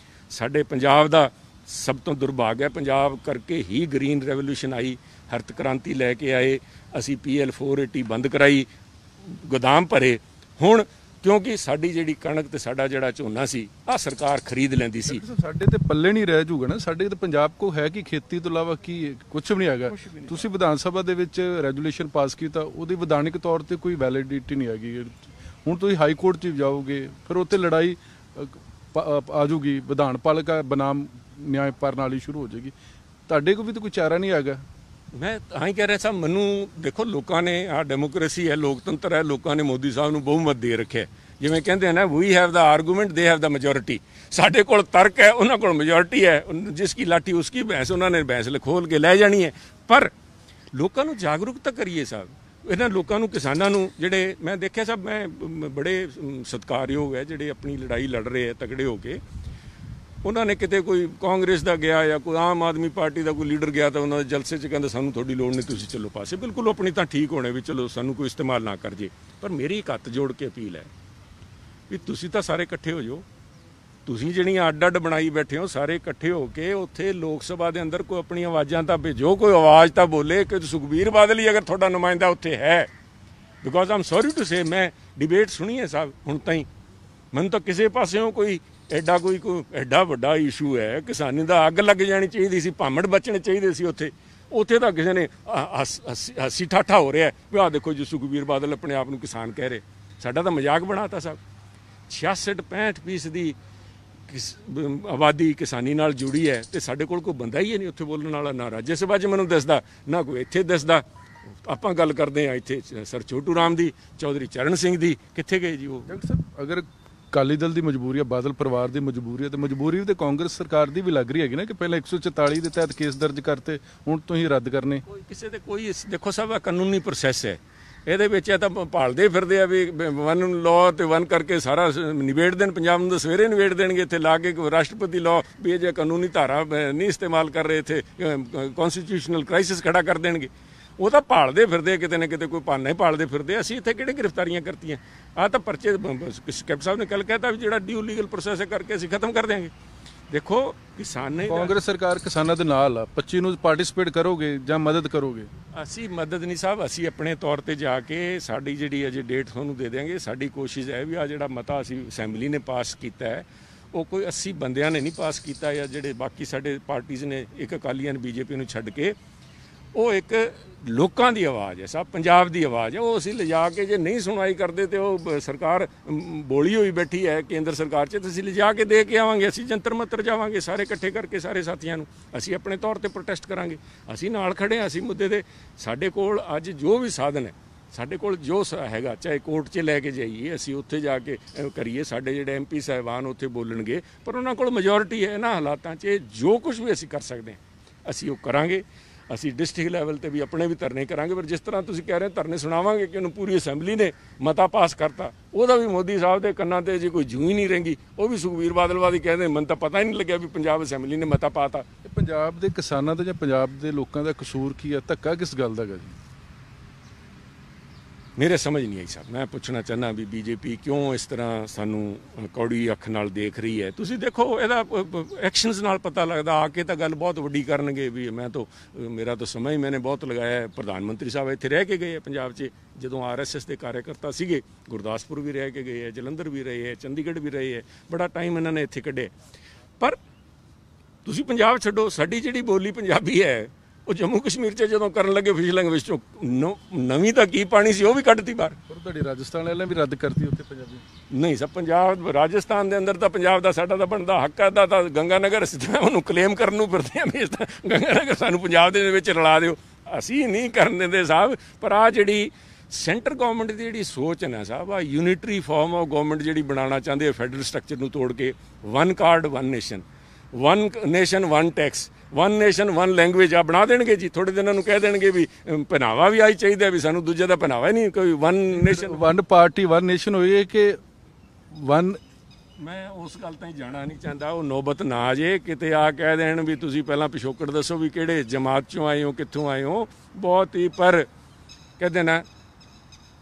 ਸਾਡੇ ਪੰਜਾਬ ਦਾ ਸਭ ਤੋਂ ਦੁਰਭਾਗ ਹੈ, ਪੰਜਾਬ ਕਰਕੇ ਹੀ ਗ੍ਰੀਨ ਰੈਵੋਲੂਸ਼ਨ ਆਈ, ਹਰਤ ਕ੍ਰਾਂਤੀ ਲੈ ਕੇ ਆਏ, ਅਸੀਂ PL 480 ਬੰਦ ਕਰਾਈ, ਗੋਦਾਮ ਭਰੇ। ਹੁਣ ਕਿਉਂਕਿ ਸਾਡੀ ਜਿਹੜੀ ਕਣਕ ਤੇ ਸਾਡਾ ਜਿਹੜਾ ਝੋਨਾ ਸੀ, ਆਹ ਸਰਕਾਰ ਖਰੀਦ ਲੈਂਦੀ ਸੀ। ਸਾਡੇ ਤੇ ਪੱਲੇ ਨਹੀਂ ਰਹਿ ਜੂਗਾ ਨਾ, ਸਾਡੇ ਤੇ ਪੰਜਾਬ ਕੋ ਹੈ ਕਿ ਖੇਤੀ ਤੋਂ ਇਲਾਵਾ ਕੀ ਕੁਝ ਵੀ ਨਹੀਂ ਹੈਗਾ। ਤੁਸੀਂ ਵਿਧਾਨ ਸਭਾ ਦੇ ਵਿੱਚ ਰੈਜੂਲੇਸ਼ਨ ਪਾਸ ਕੀਤਾ, ਉਹਦੀ ਵਿਧਾਨਿਕ ਤੌਰ ਤੇ ਕੋਈ ਵੈਲਿਡਿਟੀ ਨਹੀਂ ਹੈਗੀ। ਹੁਣ ਤੁਸੀਂ ਹਾਈ ਕੋਰਟ 'ਚ ਜਾਓਗੇ, ਫਿਰ ਉੱਥੇ ਲੜਾਈ ਆ ਜੂਗੀ, ਵਿਧਾਨ ਪਾਲਿਕਾ ਬਨਾਮ ਨਿਆਂ ਪ੍ਰਣਾਲੀ ਸ਼ੁਰੂ ਹੋ ਜਾਏਗੀ। ਤੁਹਾਡੇ ਕੋਲ ਵੀ ਤਾਂ ਕੋਈ ਚਾਰਾ ਨਹੀਂ ਹੈਗਾ। ਮੈਂ ਤਾਂ ਹੀ ਕਹਿ ਰਿਹਾ ਸਾਂ, ਮੈਨੂੰ ਦੇਖੋ ਲੋਕਾਂ ਨੇ, ਆਹ ਡੈਮੋਕ੍ਰੇਸੀ ਹੈ, ਲੋਕਤੰਤਰ ਹੈ, ਲੋਕਾਂ ਨੇ ਮੋਦੀ ਸਾਹਿਬ ਨੂੰ ਬਹੁਮਤ ਦੇ ਰੱਖਿਆ। ਜਿਵੇਂ ਕਹਿੰਦੇ ਹਨ ਨਾ, we have the argument, they have the majority. ਸਾਡੇ ਕੋਲ ਤਰਕ ਹੈ, ਉਹਨਾਂ ਕੋਲ ਮੈਜੋਰਿਟੀ ਹੈ। ਜਿਸ ਕੀ ਲਾਠੀ ਉਸਕੀ ਭੈਂਸ, ਉਹਨਾਂ ਨੇ ਭੈਂਸ ਖੋਲ ਕੇ ਲੈ ਜਾਣੀ ਹੈ। ਪਰ ਲੋਕਾਂ ਨੂੰ ਜਾਗਰੂਕਤਾ ਕਰੀਏ ਸਾਹਿਬ। ਇਹਨਾਂ ਲੋਕਾਂ ਨੂੰ, ਕਿਸਾਨਾਂ ਨੂੰ, ਜਿਹੜੇ ਮੈਂ ਦੇਖਿਆ ਸਾਹਿਬ, ਮੈਂ ਬੜੇ ਸਤਿਕਾਰਯੋਗ ਹੈ ਜਿਹੜੇ ਆਪਣੀ ਲੜਾਈ ਲੜ ਰਹੇ ਹੈ ਤਗੜੇ ਹੋ ਕੇ। ਉਹਨਾਂ ਨੇ ਕਿਤੇ ਕੋਈ ਕਾਂਗਰਸ ਦਾ ਗਿਆ ਜਾਂ ਕੋਈ ਆਮ ਆਦਮੀ ਪਾਰਟੀ ਦਾ ਕੋਈ ਲੀਡਰ ਗਿਆ ਤਾਂ ਉਹਨਾਂ ਦੇ ਜਲਸੇ 'ਚ ਕਹਿੰਦਾ ਸਾਨੂੰ ਤੁਹਾਡੀ ਲੋੜ ਨਹੀਂ, ਤੁਸੀਂ ਚੱਲੋ ਪਾਸੇ। ਬਿਲਕੁਲ ਆਪਣੀ ਤਾਂ ਠੀਕ ਹੋਣੇ ਵੀ ਚਲੋ ਸਾਨੂੰ ਕੋਈ ਇਸਤੇਮਾਲ ਨਾ ਕਰ ਜੇ। ਪਰ ਮੇਰੀ ਇੱਕ ਹੱਥ ਜੋੜ ਕੇ ਅਪੀਲ ਹੈ ਵੀ ਤੁਸੀਂ ਤਾਂ ਸਾਰੇ ਇਕੱਠੇ ਹੋ ਜਾਓ। ਤੁਸੀਂ ਜਿਹੜੀਆਂ ਅੱਡ ਬਣਾਈ ਬੈਠੇ ਹੋ, ਸਾਰੇ ਇਕੱਠੇ ਹੋ ਕੇ ਉੱਥੇ ਲੋਕ ਸਭਾ ਦੇ ਅੰਦਰ ਕੋਈ ਆਪਣੀਆਂ ਆਵਾਜ਼ਾਂ ਤਾਂ ਭੇਜੋ, ਕੋਈ ਆਵਾਜ਼ ਤਾਂ ਬੋਲੇ ਕਿ ਸੁਖਬੀਰ ਬਾਦਲ ਹੀ ਅਗਰ ਤੁਹਾਡਾ ਨੁਮਾਇੰਦਾ ਉੱਥੇ ਹੈ। Because I'm sorry to say, ਮੈਂ ਡਿਬੇਟ ਸੁਣੀ ਹੈ ਸਾਹਿਬ ਹੁਣ ਤਾਈਂ, ਮੈਨੂੰ ਤਾਂ ਕਿਸੇ ਪਾਸਿਓਂ ਕੋਈ ਐਡਾ ਵੱਡਾ ਇਸ਼ੂ ਹੈ ਕਿਸਾਨੀ ਦਾ, ਅੱਗ ਲੱਗ ਜਾਣੀ ਚਾਹੀਦੀ ਸੀ, ਭਾਮੜ ਬਚਣੇ ਚਾਹੀਦੇ ਸੀ ਉੱਥੇ ਤਾਂ ਕਿਸੇ ਨੇ ਹਾਸੀ ਠਾਠਾ ਹੋ ਰਿਹਾ ਵੀ ਆਹ ਦੇਖੋ ਜੀ ਸੁਖਬੀਰ ਬਾਦਲ ਆਪਣੇ ਆਪ ਨੂੰ ਕਿਸਾਨ ਕਹਿ ਰਹੇ। ਸਾਡਾ ਤਾਂ ਮਜ਼ਾਕ ਬਣਾਤਾ ਸਾਹਿਬ। 66-65% ਦੀ ਆਬਾਦੀ ਕਿਸਾਨੀ ਨਾਲ ਜੁੜੀ ਹੈ ਤੇ ਸਾਡੇ ਕੋਲ ਕੋਈ ਬੰਦਾ ਹੀ ਨਹੀਂ ਉੱਥੇ ਬੋਲਣ ਵਾਲਾ, ਨਾ ਰਾਜ ਸਭਾ 'ਚ ਮੈਨੂੰ ਦੱਸਦਾ, ਨਾ ਕੋਈ ਇੱਥੇ ਦੱਸਦਾ। ਆਪਾਂ ਗੱਲ ਕਰਦੇ ਹਾਂ ਇੱਥੇ ਸਰ ਛੋਟੂ ਰਾਮ ਦੀ, ਚੌਧਰੀ ਚਰਨ ਸਿੰਘ ਦੀ, ਕਿੱਥੇ ਗਏ ਜੀ ਉਹ? ਡਾਕਟਰ ਸਾਹਿਬ, ਅਗਰ ਅਕਾਲੀ ਦਲ ਦੀ ਮਜਬੂਰੀ ਹੈ, ਬਾਦਲ ਪਰਿਵਾਰ ਦੀ ਮਜਬੂਰੀ ਹੈ, ਤੇ ਮਜਬੂਰੀ ਵੀ ਤੇ ਕਾਂਗਰਸ ਸਰਕਾਰ ਦੀ ਵੀ ਲੱਗ ਰਹੀ ਹੈਗੀ ਨਾ ਕਿ ਪਹਿਲਾਂ 144 ਦੇ ਤਹਿਤ ਕੇਸ ਦਰਜ ਕਰਤੇ, ਹੁਣ ਤੁਸੀਂ ਰੱਦ ਕਰਨੇ। ਕਿਸੇ ਦੇ ਕੋਈ ਦੇਖੋ ਸਾਹਿਬ, ਕਾਨੂੰਨੀ ਪ੍ਰੋਸੈਸ ਹੈ। ਇਹਦੇ ਵਿੱਚ ਇਹ ਤਾਂ ਭਾਲਦੇ ਫਿਰਦੇ ਆ ਵੀ ਵਨ ਲਾਅ ਤੇ ਵਨ ਕਰਕੇ ਸਾਰਾ ਨਿਬੇੜ ਦੇਣ, ਪੰਜਾਬ ਨੂੰ ਤਾਂ ਸਵੇਰੇ ਨਿਬੇੜ ਦੇਣਗੇ। ਇੱਥੇ ਲਾ ਕੇ ਰਾਸ਼ਟਰਪਤੀ ਲਾਅ ਵੀ ਇਹ ਜੇ ਕਾਨੂੰਨੀ ਧਾਰਾ ਨਹੀਂ ਇਸਤੇਮਾਲ ਕਰ ਰਹੇ, ਇੱਥੇ ਕਨਸਟੀਟਿਊਸ਼ਨਲ ਕ੍ਰਾਈਸਿਸ ਖੜਾ ਕਰ ਦੇਣਗੇ। ਉਹ ਤਾਂ ਭਾਲਦੇ ਫਿਰਦੇ ਕਿਤੇ ਨਾ ਕਿਤੇ, ਕੋਈ ਬਹਾਨਾ ਹੀ ਭਾਲਦੇ ਫਿਰਦੇ। ਅਸੀਂ ਇੱਥੇ ਕਿਹੜੇ ਗ੍ਰਿਫਤਾਰੀਆਂ ਕਰਤੀਆਂ? ਆਹ ਤਾਂ ਪਰਚੇ ਕੈਪਟਨ ਸਾਹਿਬ ਨੇ ਕੱਲ ਕਹਿਤਾ ਵੀ ਜਿਹੜਾ ਡਿਊ ਲੀਗਲ ਪ੍ਰੋਸੈਸ ਹੈ ਕਰਕੇ ਅਸੀਂ ਖਤਮ ਕਰ ਦਿਆਂਗੇ। ਦੇਖੋ ਕਿਸਾਨ ਨੇ, ਕਾਂਗਰਸ ਸਰਕਾਰ ਕਿਸਾਨਾਂ ਦੇ ਨਾਲ ਆ, 25 ਨੂੰ ਪਾਰਟਿਸਿਪੇਟ ਕਰੋਗੇ ਜਾਂ ਮਦਦ ਕਰੋਗੇ? ਅਸੀਂ ਮਦਦ ਨਹੀਂ ਸਾਹਿਬ, ਅਸੀਂ ਆਪਣੇ ਤੌਰ ਤੇ ਜਾ ਕੇ ਸਾਡੀ ਜਿਹੜੀ ਅਜੇ ਡੇਟ ਤੁਹਾਨੂੰ ਦੇ ਦਿਆਂਗੇ। ਸਾਡੀ ਕੋਸ਼ਿਸ਼ ਹੈ ਵੀ ਆ ਜਿਹੜਾ ਮਤਾ ਅਸੀਂ ਅਸੈਂਬਲੀ ਨੇ ਪਾਸ ਕੀਤਾ ਹੈ ਉਹ ਕੋਈ 80 ਬੰਦਿਆਂ ਨੇ ਨਹੀਂ ਪਾਸ ਕੀਤਾ, ਜਾਂ ਜਿਹੜੇ ਬਾਕੀ ਸਾਡੇ ਪਾਰਟੀਆਂ ਨੇ, ਇੱਕ ਅਕਾਲੀਆਂ ਨੇ ਬੀਜੇਪੀ ਨੂੰ ਛੱਡ ਕੇ, ਉਹ ਇੱਕ ਲੋਕਾਂ ਦੀ ਆਵਾਜ਼ ਹੈ, ਸਭ ਪੰਜਾਬ ਦੀ ਆਵਾਜ਼ ਹੈ। ਉਹ ਅਸੀਂ ਲਿਜਾ ਕੇ ਜੇ ਨਹੀਂ ਸੁਣਵਾਈ ਕਰਦੇ ਤੇ ਉਹ ਸਰਕਾਰ ਬੋਲੀ ਹੋਈ ਬੈਠੀ ਹੈ ਕੇਂਦਰ ਸਰਕਾਰ 'ਚ, ਤੇ ਅਸੀਂ ਲਿਜਾ ਕੇ ਦੇ ਕੇ ਆਵਾਂਗੇ। ਅਸੀਂ ਜੰਤਰ ਮੰਤਰ ਜਾਵਾਂਗੇ ਸਾਰੇ ਇਕੱਠੇ ਕਰਕੇ ਸਾਰੇ ਸਾਥੀਆਂ ਨੂੰ, ਅਸੀਂ ਆਪਣੇ ਤੌਰ ਤੇ ਪ੍ਰੋਟੈਸਟ ਕਰਾਂਗੇ। ਅਸੀਂ ਨਾਲ ਖੜੇ ਹਾਂ, ਅਸੀਂ ਮੁੱਦੇ ਦੇ। ਸਾਡੇ ਕੋਲ ਅੱਜ ਜੋ ਵੀ ਸਾਧਨ ਹੈ, ਸਾਡੇ ਕੋਲ ਜੋ ਹੈਗਾ, ਚਾਹੇ ਕੋਰਟ 'ਚ ਲੈ ਕੇ ਜਾਈਏ, ਅਸੀਂ ਉੱਥੇ ਜਾ ਕੇ ਕਰੀਏ। ਸਾਡੇ ਜਿਹੜੇ MP ਸਾਹਿਬਾਨ ਉੱਥੇ ਬੋਲਣਗੇ, ਪਰ ਉਹਨਾਂ ਕੋਲ ਮੈਜੋਰਿਟੀ ਹੈ। ਇਹਨਾਂ ਹਾਲਾਤਾਂ 'ਚ ਜੋ ਕੁਝ ਵੀ ਅਸੀਂ ਕਰ ਸਕਦੇ ਹਾਂ ਅਸੀਂ ਉਹ ਕਰਾਂਗੇ। ਅਸੀਂ ਡਿਸਟ੍ਰਿਕਟ ਲੈਵਲ ਤੇ ਵੀ ਆਪਣੇ ਵੀ ਧਰਨੇ ਕਰਾਂਗੇ। ਪਰ ਜਿਸ ਤਰ੍ਹਾਂ ਤੁਸੀਂ ਕਹਿ ਰਹੇ ਧਰਨੇ ਸੁਣਾਵਾਂਗੇ ਕਿ ਉਹਨੂੰ ਪੂਰੀ ਅਸੈਂਬਲੀ ਨੇ ਮਤਾ ਪਾਸ ਕਰਤਾ, ਉਹਦਾ ਵੀ ਮੋਦੀ ਸਾਹਿਬ ਦੇ ਕੰਨਾਂ ਤੇ ਜੇ ਕੋਈ ਜੂੰ ਹੀ ਨਹੀਂ ਰਹਿੰਗੀ। ਉਹ ਵੀ ਸੁਖਬੀਰ ਬਾਦਲ ਵਾਦੀ ਕਹਿੰਦੇ ਮੈਨੂੰ ਤਾਂ ਪਤਾ ਹੀ ਨਹੀਂ ਲੱਗਿਆ ਵੀ ਪੰਜਾਬ ਅਸੈਂਬਲੀ ਨੇ ਮਤਾ ਪਾਤਾ। ਪੰਜਾਬ ਦੇ ਕਿਸਾਨਾਂ ਦਾ ਜਾਂ ਪੰਜਾਬ ਦੇ ਲੋਕਾਂ ਦਾ ਕਸੂਰ ਕੀ ਹੈ? ਧੱਕਾ ਕਿਸ ਗੱਲ ਦਾ ਹੈਗਾ ਜੀ? ਮੇਰੇ ਸਮਝ ਨਹੀਂ ਆਈ ਸਾਹਿਬ। ਮੈਂ ਪੁੱਛਣਾ ਚਾਹੁੰਦਾ ਵੀ ਬੀਜੇਪੀ ਕਿਉਂ ਇਸ ਤਰ੍ਹਾਂ ਸਾਨੂੰ ਕੌੜੀ ਅੱਖ ਨਾਲ ਦੇਖ ਰਹੀ ਹੈ? ਤੁਸੀਂ ਦੇਖੋ ਇਹਦਾ ਐਕਸ਼ਨਸ ਨਾਲ ਪਤਾ ਲੱਗਦਾ। ਆ ਕੇ ਤਾਂ ਗੱਲ ਬਹੁਤ ਵੱਡੀ ਕਰਨਗੇ ਵੀ ਮੈਂ ਤਾਂ, ਮੇਰਾ ਤਾਂ ਸਮਾਂ ਹੀ ਮੈਨੇ ਬਹੁਤ ਲਗਾਇਆ। ਪ੍ਰਧਾਨ ਮੰਤਰੀ ਸਾਹਿਬ ਇੱਥੇ ਰਹਿ ਕੇ ਗਏ ਪੰਜਾਬ 'ਚ, ਜਦੋਂ RSS ਦੇ ਕਾਰਜਕਰਤਾ ਸੀਗੇ। ਗੁਰਦਾਸਪੁਰ ਵੀ ਰਹਿ ਕੇ ਗਏ ਹੈ, ਜਲੰਧਰ ਵੀ ਰਹੇ ਹੈ, ਚੰਡੀਗੜ੍ਹ ਵੀ ਰਹੇ ਹੈ, ਬੜਾ ਟਾਈਮ ਇਹਨਾਂ ਨੇ ਇੱਥੇ ਕੱਢਿਆ। ਪਰ ਤੁਸੀਂ ਪੰਜਾਬ ਛੱਡੋ, ਸਾਡੀ ਜਿਹੜੀ ਬੋਲੀ ਪੰਜਾਬੀ ਹੈ ਉਹ ਜੰਮੂ ਕਸ਼ਮੀਰ 'ਚ ਜਦੋਂ ਕਰਨ ਲੱਗੇ ਫਿਸ਼ ਲੈਂਗੁਏਜ 'ਚੋਂ ਨਵੀਂ ਤਾਂ ਕੀ ਪਾਣੀ ਸੀ ਉਹ ਵੀ ਕੱਢਤੀ ਬਾਹਰ। ਪਰ ਤੁਹਾਡੀ ਰਾਜਸਥਾਨ ਵਾਲਿਆਂ ਵੀ ਰੱਦ ਕਰਤੀ ਉੱਥੇ ਪੰਜਾਬੀ? ਨਹੀਂ ਸਰ, ਪੰਜਾਬ ਰਾਜਸਥਾਨ ਦੇ ਅੰਦਰ ਤਾਂ ਪੰਜਾਬ ਦਾ ਸਾਡਾ ਤਾਂ ਬਣਦਾ ਹੱਕ ਹੈ ਦਾ ਤਾਂ ਗੰਗਾਨਗਰ ਉਹਨੂੰ ਕਲੇਮ ਕਰਨ ਨੂੰ ਫਿਰਦੇ ਆ ਵੀ ਗੰਗਾਨਗਰ ਸਾਨੂੰ ਪੰਜਾਬ ਦੇ ਵਿੱਚ ਰਲਾ ਦਿਓ। ਅਸੀਂ ਨਹੀਂ ਕਰਨ ਦਿੰਦੇ ਸਾਹਿਬ। ਪਰ ਆ ਜਿਹੜੀ ਸੈਂਟਰ ਗਵਰਨਮੈਂਟ ਦੀ ਜਿਹੜੀ ਸੋਚ ਹੈ ਨਾ ਸਾਹਿਬ, ਆ ਯੂਨਿਟਰੀ ਫਾਰਮ ਆਫ ਗਵਰਨਮੈਂਟ ਜਿਹੜੀ ਬਣਾਉਣਾ ਚਾਹੁੰਦੇ ਆ ਫੈਡਰਲ ਸਟਰਕਚਰ ਨੂੰ ਤੋੜ ਕੇ, one card one nation, one nation one tax, one nation one language ਆ ਬਣਾ ਦੇਣਗੇ ਜੀ। ਥੋੜੇ ਦਿਨਾਂ ਨੂੰ ਕਹਿ ਦੇਣਗੇ ਵੀ ਪਹਿਨਾਵਾ ਵੀ ਆਈ ਚਾਹੀਦਾ, ਵੀ ਸਾਨੂੰ ਦੂਜੇ ਦਾ ਪਹਿਨਾਵਾ ਹੀ ਨਹੀਂ, ਕੋਈ one nation one party one nation ਹੋਈ ਕਿ ਵਨ। ਮੈਂ ਉਸ ਗੱਲ ਤਾਂ ਹੀ ਜਾਣਾ ਨਹੀਂ ਚਾਹੁੰਦਾ। ਉਹ ਨੌਬਤ ਨਾ ਆ ਜੇ ਕਿਤੇ ਆ ਕਹਿ ਦੇਣ ਵੀ ਤੁਸੀਂ ਪਹਿਲਾਂ ਪਿਛੋਕੜ ਦੱਸੋ ਵੀ ਕਿਹੜੇ ਜਮਾਤ 'ਚੋਂ ਆਏ ਹੋ, ਕਿੱਥੋਂ ਆਏ ਹੋ। ਬਹੁਤ ਹੀ ਪਰ ਕਹਿੰਦੇ ਨਾ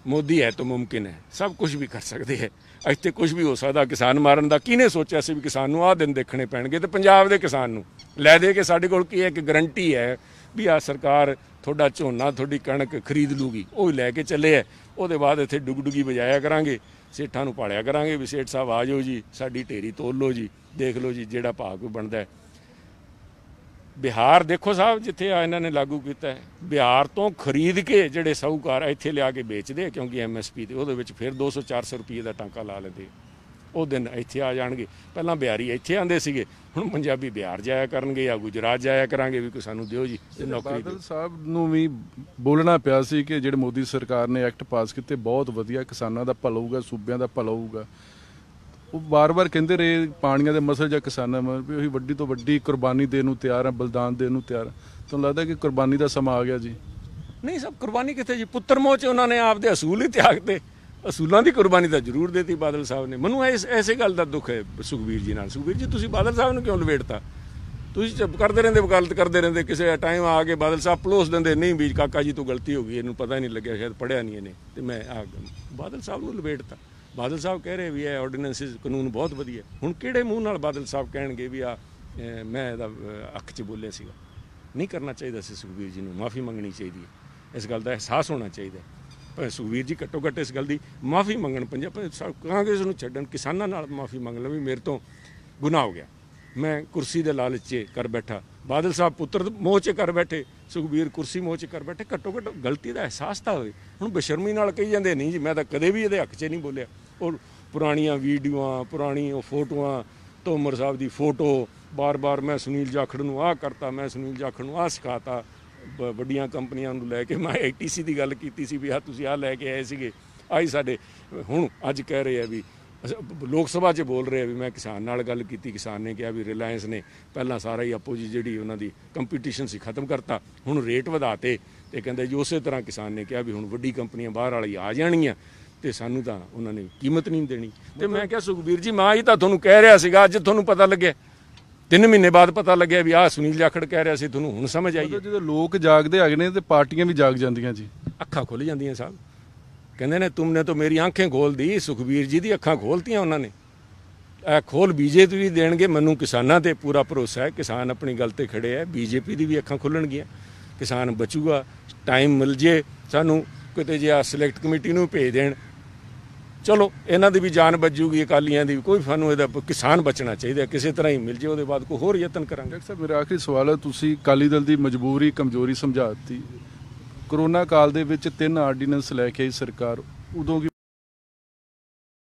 ਮੋਦੀ ਹੈ ਤਾਂ ਮੁਮਕਿਨ ਹੈ, ਸਭ ਕੁਝ ਵੀ ਕਰ ਸਕਦੇ ਹੈ। ਇੱਥੇ ਕੁਝ ਵੀ ਹੋ ਸਕਦਾ। ਕਿਸਾਨ ਮਾਰਨ ਦਾ ਕਿਹਨੇ ਸੋਚਿਆ ਸੀ ਵੀ ਕਿਸਾਨ ਨੂੰ ਆਹ ਦਿਨ ਦੇਖਣੇ ਪੈਣਗੇ? ਤੇ ਪੰਜਾਬ ਦੇ ਕਿਸਾਨ ਨੂੰ ਲੈ ਦੇ ਕੇ ਸਾਡੇ ਕੋਲ ਕੀ ਇੱਕ ਗਰੰਟੀ ਹੈ ਵੀ ਆ ਸਰਕਾਰ ਤੁਹਾਡਾ ਝੋਨਾ, ਤੁਹਾਡੀ ਕਣਕ ਖਰੀਦ ਲੂਗੀ। ਉਹ ਹੀ ਲੈ ਕੇ ਚੱਲੇ ਹੈ। ਉਹਦੇ ਬਾਅਦ ਇੱਥੇ ਡੁਗਡੁਗੀ ਵਜਾਇਆ ਕਰਾਂਗੇ, ਸੇਠਾਂ ਨੂੰ ਭਾਲਿਆ ਕਰਾਂਗੇ ਵੀ ਸੇਠ ਸਾਹਿਬ ਆ ਜਾਓ ਜੀ, ਸਾਡੀ ਢੇਰੀ ਤੋਲ ਲਓ ਜੀ, ਦੇਖ ਲਓ ਜੀ ਜਿਹੜਾ ਭਾਅ ਕੋਈ ਬਣਦਾ ਹੈ। ਬਿਹਾਰ ਦੇਖੋ ਸਾਹਿਬ, ਜਿੱਥੇ ਆ ਇਹਨਾਂ ਨੇ ਲਾਗੂ ਕੀਤਾ ਹੈ, ਬਿਹਾਰ ਤੋਂ ਖਰੀਦ ਕੇ ਜਿਹੜੇ ਸਾਹੂਕਾਰ ਇੱਥੇ ਲਿਆ ਕੇ ਵੇਚਦੇ, ਕਿਉਂਕਿ MSP ਤੇ ਉਹਦੇ ਵਿੱਚ ਫਿਰ 200-400 ਰੁਪਏ ਦਾ ਟਾਂਕਾ ਲਾ ਲੈਂਦੇ। ਉਹ ਦਿਨ ਇੱਥੇ ਆ ਜਾਣਗੇ। ਪਹਿਲਾਂ ਬਿਹਾਰੀ ਇੱਥੇ ਆਉਂਦੇ ਸੀਗੇ, ਹੁਣ ਪੰਜਾਬੀ ਬਿਹਾਰ ਜਾਇਆ ਕਰਨਗੇ ਜਾਂ ਗੁਜਰਾਤ ਜਾਇਆ ਕਰਾਂਗੇ ਵੀ ਕੋਈ ਸਾਨੂੰ ਦਿਓ ਜੀ ਨੌਕਰੀ। ਬਾਦਲ ਸਾਹਿਬ ਨੂੰ ਵੀ ਬੋਲਣਾ ਪਿਆ ਸੀ ਕਿ ਜਿਹੜੇ ਮੋਦੀ ਸਰਕਾਰ ਨੇ ਐਕਟ ਪਾਸ ਕੀਤੇ ਬਹੁਤ ਵਧੀਆ, ਕਿਸਾਨਾਂ ਦਾ ਭਲਾ ਹੋਊਗਾ, ਸੂਬਿਆਂ ਦਾ ਭਲਾ ਹੋਊਗਾ। ਉਹ ਵਾਰ-ਵਾਰ ਕਹਿੰਦੇ ਰਹੇ ਪਾਣੀਆਂ ਦੇ ਮਸਲੇ ਜਾਂ ਕਿਸਾਨਾਂ ਵੀ ਉਹੀ ਵੱਡੀ ਤੋਂ ਵੱਡੀ ਕੁਰਬਾਨੀ ਦੇਣ ਨੂੰ ਤਿਆਰ ਆ, ਬਲੀਦਾਨ ਦੇਣ ਨੂੰ ਤਿਆਰ ਆ। ਤੁਹਾਨੂੰ ਲੱਗਦਾ ਕਿ ਕੁਰਬਾਨੀ ਦਾ ਸਮਾਂ ਆ ਗਿਆ ਜੀ? ਨਹੀਂ ਸਭ ਕੁਰਬਾਨੀ ਕਿੱਥੇ ਜੀ, ਪੁੱਤਰ ਮੋਹ 'ਚ ਉਹਨਾਂ ਨੇ ਆਪਦੇ ਅਸੂਲ ਹੀ ਤਿਆਗਤੇ। ਅਸੂਲਾਂ ਦੀ ਕੁਰਬਾਨੀ ਤਾਂ ਜ਼ਰੂਰ ਦੇਤੀ ਬਾਦਲ ਸਾਹਿਬ ਨੇ। ਮੈਨੂੰ ਐਸੇ ਗੱਲ ਦਾ ਦੁੱਖ ਹੈ ਸੁਖਬੀਰ ਜੀ ਨਾਲ। ਸੁਖਬੀਰ ਜੀ ਤੁਸੀਂ ਬਾਦਲ ਸਾਹਿਬ ਨੂੰ ਕਿਉਂ ਲਵੇੜਤਾ? ਤੁਸੀਂ ਚੁੱਪ ਕਰਦੇ ਰਹਿੰਦੇ, ਵਕਾਲਤ ਕਰਦੇ ਰਹਿੰਦੇ। ਕਿਸੇ ਟਾਈਮ ਆ ਕੇ ਬਾਦਲ ਸਾਹਿਬ ਪਲੋਸ ਦਿੰਦੇ, ਨਹੀਂ ਵੀ ਕਾਕਾ ਜੀ ਤੋਂ ਗਲਤੀ ਹੋ ਗਈ, ਇਹਨੂੰ ਪਤਾ ਹੀ ਨਹੀਂ ਲੱਗਿਆ, ਸ਼ਾਇਦ ਪੜ੍ਹਿਆ ਨਹੀਂ ਇਹਨੇ, ਤੇ ਮੈਂ ਬਾਦਲ ਸਾਹਿਬ ਨੂੰ ਲਵੇੜਤਾ। ਬਾਦਲ ਸਾਹਿਬ ਕਹਿ ਰਹੇ ਵੀ ਇਹ ਆਰਡੀਨੈਂਸਿਸ ਕਾਨੂੰਨ ਬਹੁਤ ਵਧੀਆ। ਹੁਣ ਕਿਹੜੇ ਮੂੰਹ ਨਾਲ ਬਾਦਲ ਸਾਹਿਬ ਕਹਿਣਗੇ ਵੀ ਆ ਮੈਂ ਇਹਦਾ ਅੱਖ 'ਚ ਬੋਲਿਆ ਸੀਗਾ? ਨਹੀਂ ਕਰਨਾ ਚਾਹੀਦਾ ਸੀ। ਸੁਖਬੀਰ ਜੀ ਨੂੰ ਮਾਫੀ ਮੰਗਣੀ ਚਾਹੀਦੀ ਹੈ। ਇਸ ਗੱਲ ਦਾ ਅਹਿਸਾਸ ਹੋਣਾ ਚਾਹੀਦਾ ਹੈ। ਪਰ ਸੁਖਬੀਰ ਜੀ ਘੱਟੋ ਘੱਟ ਇਸ ਗੱਲ ਦੀ ਮਾਫੀ ਮੰਗਣ, ਕਾਂਗਰਸ ਨੂੰ ਛੱਡਣ, ਕਿਸਾਨਾਂ ਨਾਲ ਮਾਫੀ ਮੰਗ ਲਵੇ ਵੀ ਮੇਰੇ ਤੋਂ ਗੁਨਾਹ ਹੋ ਗਿਆ, ਮੈਂ ਕੁਰਸੀ ਦੇ ਲਾਲਚ 'ਚ ਕਰ ਬੈਠਾ। ਬਾਦਲ ਸਾਹਿਬ ਪੁੱਤਰ ਮੋਹ 'ਚ ਕਰ ਬੈਠੇ, ਸੁਖਬੀਰ ਕੁਰਸੀ ਮੋਹ 'ਚ ਕਰ ਬੈਠੇ। ਘੱਟੋ ਘੱਟ ਗਲਤੀ ਦਾ ਅਹਿਸਾਸ ਤਾਂ ਹੋਵੇ। ਹੁਣ ਬੇਸ਼ਰਮੀ ਨਾਲ ਕਹੀ ਜਾਂਦੇ ਨਹੀਂ ਜੀ ਮੈਂ ਤਾਂ ਕਦੇ ਵੀ ਇਹਦੇ ਹੱਕ 'ਚ ਨਹੀਂ ਬੋਲਿਆ। ਉਹ ਪੁਰਾਣੀਆਂ ਵੀਡੀਓਆਂ, ਪੁਰਾਣੀ ਉਹ ਫੋਟੋਆਂ, ਤੋਮਰ ਸਾਹਿਬ ਦੀ ਫੋਟੋ, ਬਾਰ-ਬਾਰ ਮੈਂ ਸੁਨੀਲ ਜਾਖੜ ਨੂੰ ਆਹ ਕਰਤਾ, ਮੈਂ ਸੁਨੀਲ ਜਾਖੜ ਨੂੰ ਆਹ ਸਿਖਾਤਾ। ਵੱਡੀਆਂ ਕੰਪਨੀਆਂ ਨੂੰ ਲੈ ਕੇ ਮੈਂ ITC ਦੀ ਗੱਲ ਕੀਤੀ ਸੀ ਵੀ ਆਹ ਤੁਸੀਂ ਆਹ ਲੈ ਕੇ ਆਏ ਸੀਗੇ, ਆਹੀ ਸਾਡੇ। ਹੁਣ ਅੱਜ ਕਹਿ ਰਹੇ ਆ ਵੀ ਲੋਕ ਸਭਾ 'ਚ ਬੋਲ ਰਹੇ ਆ ਵੀ ਮੈਂ ਕਿਸਾਨ ਨਾਲ ਗੱਲ ਕੀਤੀ, ਕਿਸਾਨ ਨੇ ਕਿਹਾ ਵੀ ਰਿਲਾਇੰਸ ਨੇ ਪਹਿਲਾਂ ਸਾਰਾ ਹੀ ਆਪੋ ਜੀ ਜਿਹੜੀ ਉਹਨਾਂ ਦੀ ਕੰਪੀਟੀਸ਼ਨ ਸੀ ਖਤਮ ਕਰਤਾ, ਹੁਣ ਰੇਟ ਵਧਾਤੇ ਤੇ ਕਹਿੰਦੇ ਜੀ ਉਸੇ ਤਰ੍ਹਾਂ ਕਿਸਾਨ ਨੇ ਕਿਹਾ ਵੀ ਹੁਣ ਵੱਡੀ ਕੰਪਨੀਆਂ ਬਾਹਰ ਵਾਲੀ ਆ ਜਾਣਗੀਆਂ ਤੇ ਸਾਨੂੰ ਤਾਂ ਉਹਨਾਂ ਨੇ ਕੀਮਤ ਨਹੀਂ ਦੇਣੀ। ਤੇ ਮੈਂ ਕਿਹਾ ਸੁਖਬੀਰ ਜੀ ਮੈਂ ਹੀ ਤਾਂ ਤੁਹਾਨੂੰ ਕਹਿ ਰਿਹਾ ਸੀਗਾ, ਅੱਜ ਤੁਹਾਨੂੰ ਪਤਾ ਲੱਗਿਆ, 3 ਮਹੀਨੇ ਬਾਅਦ ਪਤਾ ਲੱਗਿਆ ਵੀ ਆਹ ਸੁਨੀਲ ਜਾਖੜ ਕਹਿ ਰਿਹਾ ਸੀ, ਤੁਹਾਨੂੰ ਹੁਣ ਸਮਝ ਆਈ। ਜਦੋਂ ਲੋਕ ਜਾਗਦੇ ਹੈਗੇ ਨੇ ਤੇ ਪਾਰਟੀਆਂ ਵੀ ਜਾਗ ਜਾਂਦੀਆਂ ਜੀ, ਅੱਖਾਂ ਖੁੱਲ ਜਾਂਦੀਆਂ ਸਾਹਿਬ। ਕਹਿੰਦੇ ਨੇ ਤੁਮਨੇ ਤਾਂ ਮੇਰੀ ਅੱਖਾਂ ਖੋਲ ਦੀ, ਸੁਖਬੀਰ ਜੀ ਦੀ ਅੱਖਾਂ ਖੋਲਤੀਆਂ ਉਹਨਾਂ ਨੇ। ਇਹ ਖੋਲ ਬੀਜੇਪੀ ਵੀ ਦੇਣਗੇ, ਮੈਨੂੰ ਕਿਸਾਨਾਂ ਤੇ ਪੂਰਾ ਭਰੋਸਾ ਹੈ, ਕਿਸਾਨ ਆਪਣੀ ਗੱਲ ਤੇ ਖੜੇ ਹੈ। ਬੀਜੇਪੀ ਦੀ ਵੀ ਅੱਖਾਂ ਖੁੱਲਣਗੀਆਂ, ਕਿਸਾਨ ਬਚੂਗਾ। ਟਾਈਮ ਮਿਲ ਜੇ ਸਾਨੂੰ ਕਿਤੇ ਜੇ ਆ ਸਿਲੈਕਟ ਕਮੇਟੀ ਨੂੰ ਭੇਜ ਦੇਣ, ਚਲੋ ਇਹਨਾਂ ਦੀ ਵੀ ਜਾਨ ਬਚੂਗੀ, ਅਕਾਲੀਆਂ ਦੀ ਵੀ, ਕੋਈ ਸਾਨੂੰ ਇਹਦਾ ਕਿਸਾਨ ਬਚਣਾ ਚਾਹੀਦਾ, ਕਿਸੇ ਤਰ੍ਹਾਂ ਹੀ ਮਿਲ ਜੇ, ਉਹਦੇ ਬਾਅਦ ਕੋਈ ਹੋਰ ਯਤਨ ਕਰਾਂਗੇ। ਡਾਕਟਰ ਸਾਹਿਬ ਮੇਰਾ ਆਖਰੀ ਸਵਾਲ ਹੈ, ਤੁਸੀਂ ਅਕਾਲੀ ਦਲ ਦੀ ਮਜਬੂਰੀ ਕਮਜ਼ੋਰੀ ਸਮਝਾ ਦਿੱਤੀ। ਕਰੋਨਾ ਕਾਲ ਦੇ ਵਿੱਚ 3 ਆਰਡੀਨੈਂਸ ਲੈ ਕੇ ਆਈ ਸਰਕਾਰ, ਉਦੋਂ ਕੀ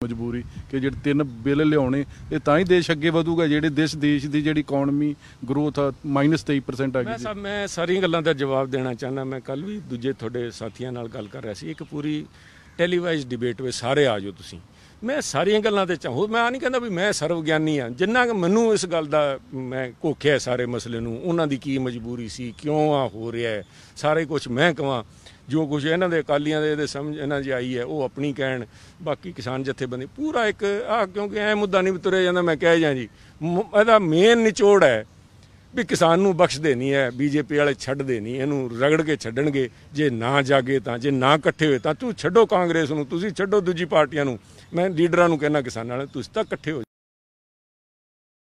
ਮਜਬੂਰੀ ਕਿ ਜਿਹੜੇ 3 ਬਿੱਲ ਲਿਆਉਣੇ, ਇਹ ਤਾਂ ਹੀ ਦੇਸ਼ ਅੱਗੇ ਵਧੂਗਾ, ਜਿਹੜੇ ਦੇਸ਼ ਦੀ ਜਿਹੜੀ ਇਕਨੋਮੀ ਗਰੋਥ ਆ -23% ਆ ਗਈ। ਸਾਹਿਬ ਮੈਂ ਸਾਰੀਆਂ ਗੱਲਾਂ ਦਾ ਜਵਾਬ ਦੇਣਾ ਚਾਹੁੰਦਾ। ਮੈਂ ਕੱਲ ਵੀ ਦੂਜੇ ਤੁਹਾਡੇ ਸਾਥੀਆਂ ਨਾਲ ਗੱਲ ਕਰ ਰਿਹਾ ਸੀ, ਇੱਕ ਪੂਰੀ ਟੈਲੀਵਾਈਜ਼ ਡਿਬੇਟ ਵਿੱਚ ਸਾਰੇ ਆ ਜਾਓ ਤੁਸੀਂ, ਮੈਂ ਸਾਰੀਆਂ ਗੱਲਾਂ ਤੇ ਚਾਹੂੰ। ਮੈਂ ਨਹੀਂ ਕਹਿੰਦਾ ਵੀ ਮੈਂ ਸਰਵ ਗਿਆਨੀ ਹਾਂ, ਜਿੰਨਾ ਕਿ ਮੈਨੂੰ ਇਸ ਗੱਲ ਦਾ ਮੈਂ ਘੋਖਿਆ ਸਾਰੇ ਮਸਲੇ ਨੂੰ, ਉਹਨਾਂ ਦੀ ਕੀ ਮਜਬੂਰੀ ਸੀ, ਕਿਉਂ ਆ ਹੋ ਰਿਹਾ ਹੈ, ਸਾਰੇ ਕੁਝ ਮੈਂ ਕਹਾਂ। ਜੋ ਕੁਝ ਇਹਨਾਂ ਦੇ ਅਕਾਲੀਆਂ ਦੇ ਇਹਦੇ ਸਮਝ ਇਹਨਾਂ 'ਚ ਆਈ ਹੈ ਉਹ ਆਪਣੀ ਕਹਿਣ, ਬਾਕੀ ਕਿਸਾਨ ਜਥੇਬੰਦੀ ਪੂਰਾ ਇੱਕ ਕਿਉਂਕਿ ਐ ਮੁੱਦਾ ਨਹੀਂ ਤੁਰਿਆ ਜਾਂਦਾ। ਮੈਂ ਕਹਿ ਜਾਂ ਜੀ ਇਹਦਾ ਮੇਨ ਨਿਚੋੜ ਹੈ ਵੀ ਕਿਸਾਨ ਨੂੰ ਬਖਸ਼ਦੇ ਨਹੀਂ ਹੈ, ਬੀਜੇਪੀ ਵਾਲੇ ਛੱਡਦੇ ਨਹੀਂ, ਇਹਨੂੰ ਰਗੜ ਕੇ ਛੱਡਣਗੇ। ਜੇ ਨਾ ਜਾਗੇ ਤਾਂ, ਜੇ ਨਾ ਇਕੱਠੇ ਹੋਏ ਤਾਂ, ਤੂੰ ਛੱਡੋ ਕਾਂਗਰਸ ਨੂੰ, ਤੁਸੀਂ ਛੱਡੋ ਦੂਜੀ ਪਾਰਟੀਆਂ ਨੂੰ, ਮੈਂ ਲੀਡਰਾਂ ਨੂੰ ਕਹਿਣਾ ਕਿਸਾਨਾਂ ਵਾਲੇ ਤੁਸੀਂ ਤਾਂ ਇਕੱਠੇ ਹੋ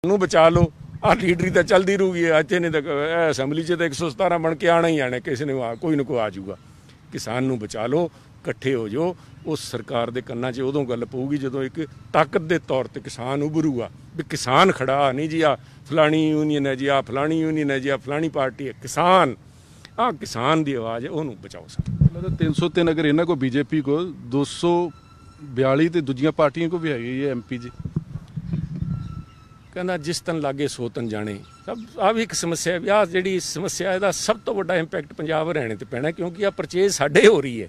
ਨੂੰ ਬਚਾ ਲਓ। ਆਹ ਲੀਡਰੀ ਤਾਂ ਚੱਲਦੀ ਰਹੂਗੀ, ਇੱਥੇ ਨਹੀਂ ਤਾਂ ਅਸੈਂਬਲੀ 'ਚ ਤਾਂ 117 ਬਣ ਕੇ ਆਣਾ ਹੀ ਆਣਾ, ਕਿਸੇ ਨੇ ਕੋਈ ਨਾ ਕੋਈ ਆ ਜਾਊਗਾ। ਕਿਸਾਨ ਨੂੰ ਬਚਾ ਲਓ, ਇਕੱਠੇ ਹੋ ਜਾਓ। ਉਸ ਸਰਕਾਰ ਦੇ ਕੰਨਾਂ 'ਚ ਉਦੋਂ ਗੱਲ ਪਊਗੀ ਜਦੋਂ ਇੱਕ ਤਾਕਤ ਦੇ ਤੌਰ ਤੇ ਕਿਸਾਨ ਉਭਰੂਗਾ ਵੀ ਕਿਸਾਨ ਖੜਾ ਨਹੀਂ ਜੀ, ਆ ਫਲਾਣੀ ਯੂਨੀਅਨ ਹੈ ਜੀ, ਆ ਫਲਾਣੀ ਯੂਨੀਅਨ ਹੈ ਜੀ, ਆ ਫਲਾਣੀ ਪਾਰਟੀ ਹੈ। ਕਿਸਾਨ, ਆ ਕਿਸਾਨ ਦੀ ਆਵਾਜ਼ ਹੈ, ਉਹਨੂੰ ਬਚਾਓ ਸਰ। 303 ਅਗਰ ਇਹਨਾਂ ਕੋ ਬੀਜੇਪੀ ਕੋ 242 ਤੇ ਦੂਜੀਆਂ ਪਾਰਟੀਆਂ ਕੋ ਵੀ ਹੈਗੀ ਹੈ ਐਮਪੀ ਜੀ। ਕਹਿੰਦਾ ਜਿਸ ਤਨ ਲਾਗੇ ਸੋ ਤਨ ਜਾਣੇ। ਸਭ ਆ ਵੀ ਇੱਕ ਸਮੱਸਿਆ ਵੀ, ਆਹ ਜਿਹੜੀ ਸਮੱਸਿਆ ਇਹਦਾ ਸਭ ਤੋਂ ਵੱਡਾ ਇੰਪੈਕਟ ਪੰਜਾਬ ਹਰਿਆਣੇ ਤੇ ਪੈਣਾ, ਕਿਉਂਕਿ ਆ ਪਰਚੇਜ਼ ਸਾਡੇ ਹੋ ਰਹੀ ਹੈ,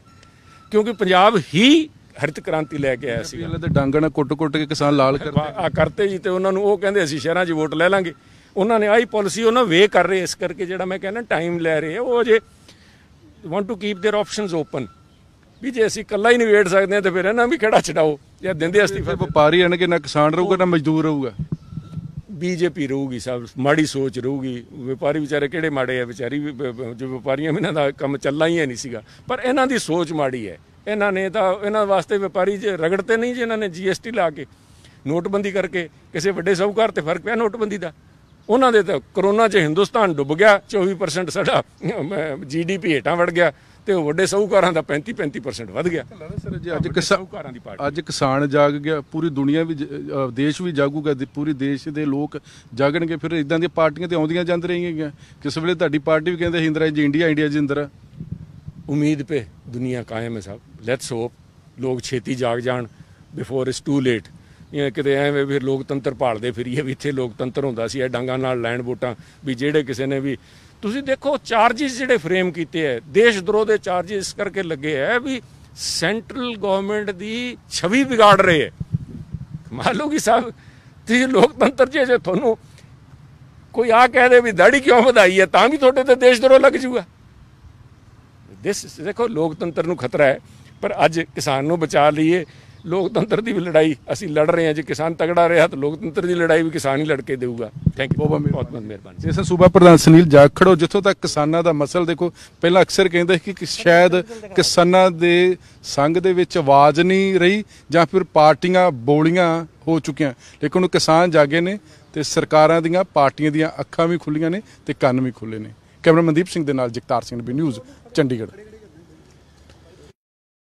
ਕਿਉਂਕਿ ਪੰਜਾਬ ਹੀ ਹਰਿਤ ਕ੍ਰਾਂਤੀ ਲੈ ਕੇ ਆਇਆ ਸੀ। ਤੇ ਡਾਂਗਾਂ ਨਾਲ ਕੁੱਟ-ਕੁੱਟ ਕੇ ਕਿਸਾਨ ਲਾਲ ਕਰਤੇ ਜੀ, ਤੇ ਉਹਨਾਂ ਨੂੰ ਉਹ ਕਹਿੰਦੇ ਅਸੀਂ ਸ਼ਹਿਰਾਂ 'ਚ ਵੋਟ ਲੈ ਲਾਂਗੇ। ਉਹਨਾਂ ਨੇ ਆਹੀ ਪਾਲਿਸੀ ਉਹਨਾਂ ਵੇ ਕਰ ਰਹੇ, ਇਸ ਕਰਕੇ ਜਿਹੜਾ ਮੈਂ ਕਹਿੰਦਾ ਟਾਈਮ ਲੈ ਰਹੇ ਆ, ਉਹ ਜੇ want to keep their options open ਵੀ ਜੇ ਅਸੀਂ ਇਕੱਲਾ ਹੀ ਨਹੀਂ ਵੇਟ ਸਕਦੇ ਹਾਂ ਤੇ ਫਿਰ ਇਹਨਾਂ ਵੀ ਕਿਹੜਾ ਛਡਾਓ ਜਾਂ ਦਿੰਦੇ ਅਸਤੀਫਾ। ਵਪਾਰੀ ਆਣਗੇ, ਨਾ ਕਿਸਾਨ ਰਹੂਗਾ ਨਾ ਮਜ਼ਦੂਰ ਰਹੂਗਾ, ਬੀਜੇਪੀ ਰਹੂਗੀ। ਸਭ ਮਾੜੀ ਸੋਚ ਰਹੂਗੀ। ਵਪਾਰੀ ਵਿਚਾਰੇ ਕਿਹੜੇ ਮਾੜੇ ਆ, ਵਿਚਾਰੀ ਜੋ ਵਪਾਰੀਆਂ ਇਹਨਾਂ ਦਾ ਕੰਮ ਚੱਲਣਾ ਹੀ ਨਹੀਂ ਸੀਗਾ, ਪਰ ਇਹਨਾਂ ਦੀ ਸੋਚ ਮਾੜੀ ਹੈ। ਇਹਨਾਂ ਨੇ ਤਾਂ ਇਹਨਾਂ ਵਾਸਤੇ ਵਪਾਰੀ ਜੇ ਰਗੜਤੇ ਨਹੀਂ ਜੀ, ਇਹਨਾਂ ਨੇ GST ਲਾ ਕੇ ਨੋਟਬੰਦੀ ਕਰਕੇ ਕਿਸੇ ਵੱਡੇ ਸਾਹੂਕਾਰ ਤੇ ਫਰਕ ਪਿਆ ਨੋਟਬੰਦੀ ਦਾ। ਉਹਨਾਂ ਦੇ ਤਾਂ ਕਰੋਨਾ 'ਚ ਹਿੰਦੁਸਤਾਨ ਡੁੱਬ ਗਿਆ, 24% ਸਾਡਾ GDP ਹੇਠਾਂ ਵੜ ਗਿਆ, ਤੇ ਉਹ ਵੱਡੇ ਸਾਹੂਕਾਰਾਂ ਦਾ 35% ਵੱਧ ਗਿਆ। ਸਰ ਜੀ ਅੱਜ ਕਿਸਾਨ ਜਾਗ ਗਿਆ, ਪੂਰੀ ਦੁਨੀਆ ਵੀ ਦੇਸ਼ ਵੀ ਜਾਗੂਗਾ, ਪੂਰੀ ਦੇਸ਼ ਦੇ ਲੋਕ ਜਾਗਣਗੇ, ਫਿਰ ਇਦਾਂ ਦੀਆਂ ਪਾਰਟੀਆਂ ਤੇ ਆਉਂਦੀਆਂ ਜਾਂਦ ਰਹੀਆਂ। ਕਿਸ ਵੇਲੇ ਤੁਹਾਡੀ ਪਾਰਟੀ ਵੀ ਕਹਿੰਦੇ ਹਿੰਦਰਾ ਜੀ ਇੰਡੀਆ ਜੀ ਇੰਦਰਾ। ਉਮੀਦ पे दुनिया कायम है साहब, लेट्स होप लोग छेती जाग जाਣ ਬਿਫੋਰ ਇਟਸ ਟੂ ਲੇਟ। ਕਿਤੇ ਐਵੇਂ ਫਿਰ ਲੋਕਤੰਤਰ ਭਾਲਦੇ ਫਿਰੀਏ ਵੀ ਇੱਥੇ ਲੋਕਤੰਤਰ ਹੁੰਦਾ ਸੀ, ਇਹ ਡਾਂਗਾਂ ਨਾਲ ਲੈਣ ਵੋਟਾਂ ਵੀ ਜਿਹੜੇ ਕਿਸੇ ਨੇ ਵੀ। ਤੁਸੀਂ ਦੇਖੋ ਚਾਰਜਿਸ ਜਿਹੜੇ ਫਰੇਮ ਕੀਤੇ ਹੈ, ਦੇਸ਼ ਦਰੋਹ ਦੇ ਚਾਰਜਿਸ ਇਸ ਕਰਕੇ ਲੱਗੇ ਹੈ ਵੀ ਸੈਂਟਰਲ ਗਵਰਨਮੈਂਟ ਦੀ ਛਵੀ ਵਿਗਾੜ ਰਹੇ ਹੈ। ਮੰਨ ਲਓ ਕਿ ਸਾਹਿਬ ਤੁਸੀਂ ਲੋਕਤੰਤਰ 'ਚ ਜੇ ਤੁਹਾਨੂੰ ਕੋਈ ਆ ਕਹਿ ਦੇ ਵੀ ਦਾੜੀ ਕਿਉਂ ਵਧਾਈ ਹੈ ਤਾਂ ਵੀ ਤੁਹਾਡੇ ਤੇ ਦੇਸ਼ ਦਰੋਹ ਲੱਗ ਜੂਗਾ। ਦੇਖੋ ਲੋਕਤੰਤਰ ਨੂੰ ਖਤਰਾ ਹੈ, ਪਰ ਅੱਜ ਕਿਸਾਨ ਨੂੰ ਬਚਾ ਲਈਏ। ਲੋਕਤੰਤਰ ਦੀ ਵੀ ਲੜਾਈ ਅਸੀਂ ਲੜ ਰਹੇ ਹਾਂ, ਜੇ ਕਿਸਾਨ ਤਗੜਾ ਰਿਹਾ ਤਾਂ ਲੋਕਤੰਤਰ ਦੀ ਲੜਾਈ ਵੀ ਕਿਸਾਨ ਹੀ ਲੜ ਕੇ ਦੇਊਗਾ। ਥੈਂਕ ਯੂ, ਬਹੁਤ ਬਹੁਤ ਮਿਹਰਬਾਨੀ। ਇਸ ਸੂਬਾ ਪ੍ਰਧਾਨ ਸੁਨੀਲ ਜਾਖੜ, ਜਿੱਥੋਂ ਤੱਕ ਕਿਸਾਨਾਂ ਦਾ ਮਸਲਾ, ਦੇਖੋ ਪਹਿਲਾਂ ਅਕਸਰ ਕਹਿੰਦੇ ਕਿ ਸ਼ਾਇਦ ਕਿਸਾਨਾਂ ਦੇ ਸੰਘ ਦੇ ਵਿੱਚ ਆਵਾਜ਼ ਨਹੀਂ ਰਹੀ ਜਾਂ ਫਿਰ ਪਾਰਟੀਆਂ ਬੋਲੀਆਂ ਹੋ ਚੁੱਕੀਆਂ, ਲੇਕਿਨ ਕਿਸਾਨ ਜਾਗੇ ਨੇ ਤੇ ਸਰਕਾਰਾਂ ਦੀਆਂ ਪਾਰਟੀਆਂ ਦੀਆਂ ਅੱਖਾਂ ਵੀ ਖੁੱਲੀਆਂ ਨੇ ਤੇ ਕੰਨ ਵੀ ਖੁੱਲੇ ਨੇ। ਕੈਮਰਾ ਮਨਦੀਪ ਸਿੰਘ ਦੇ ਨਾਲ ਜਗਤਾਰ ਸਿੰਘ, ਨਿਊਜ਼ ਚੰਡੀਗੜ੍ਹ।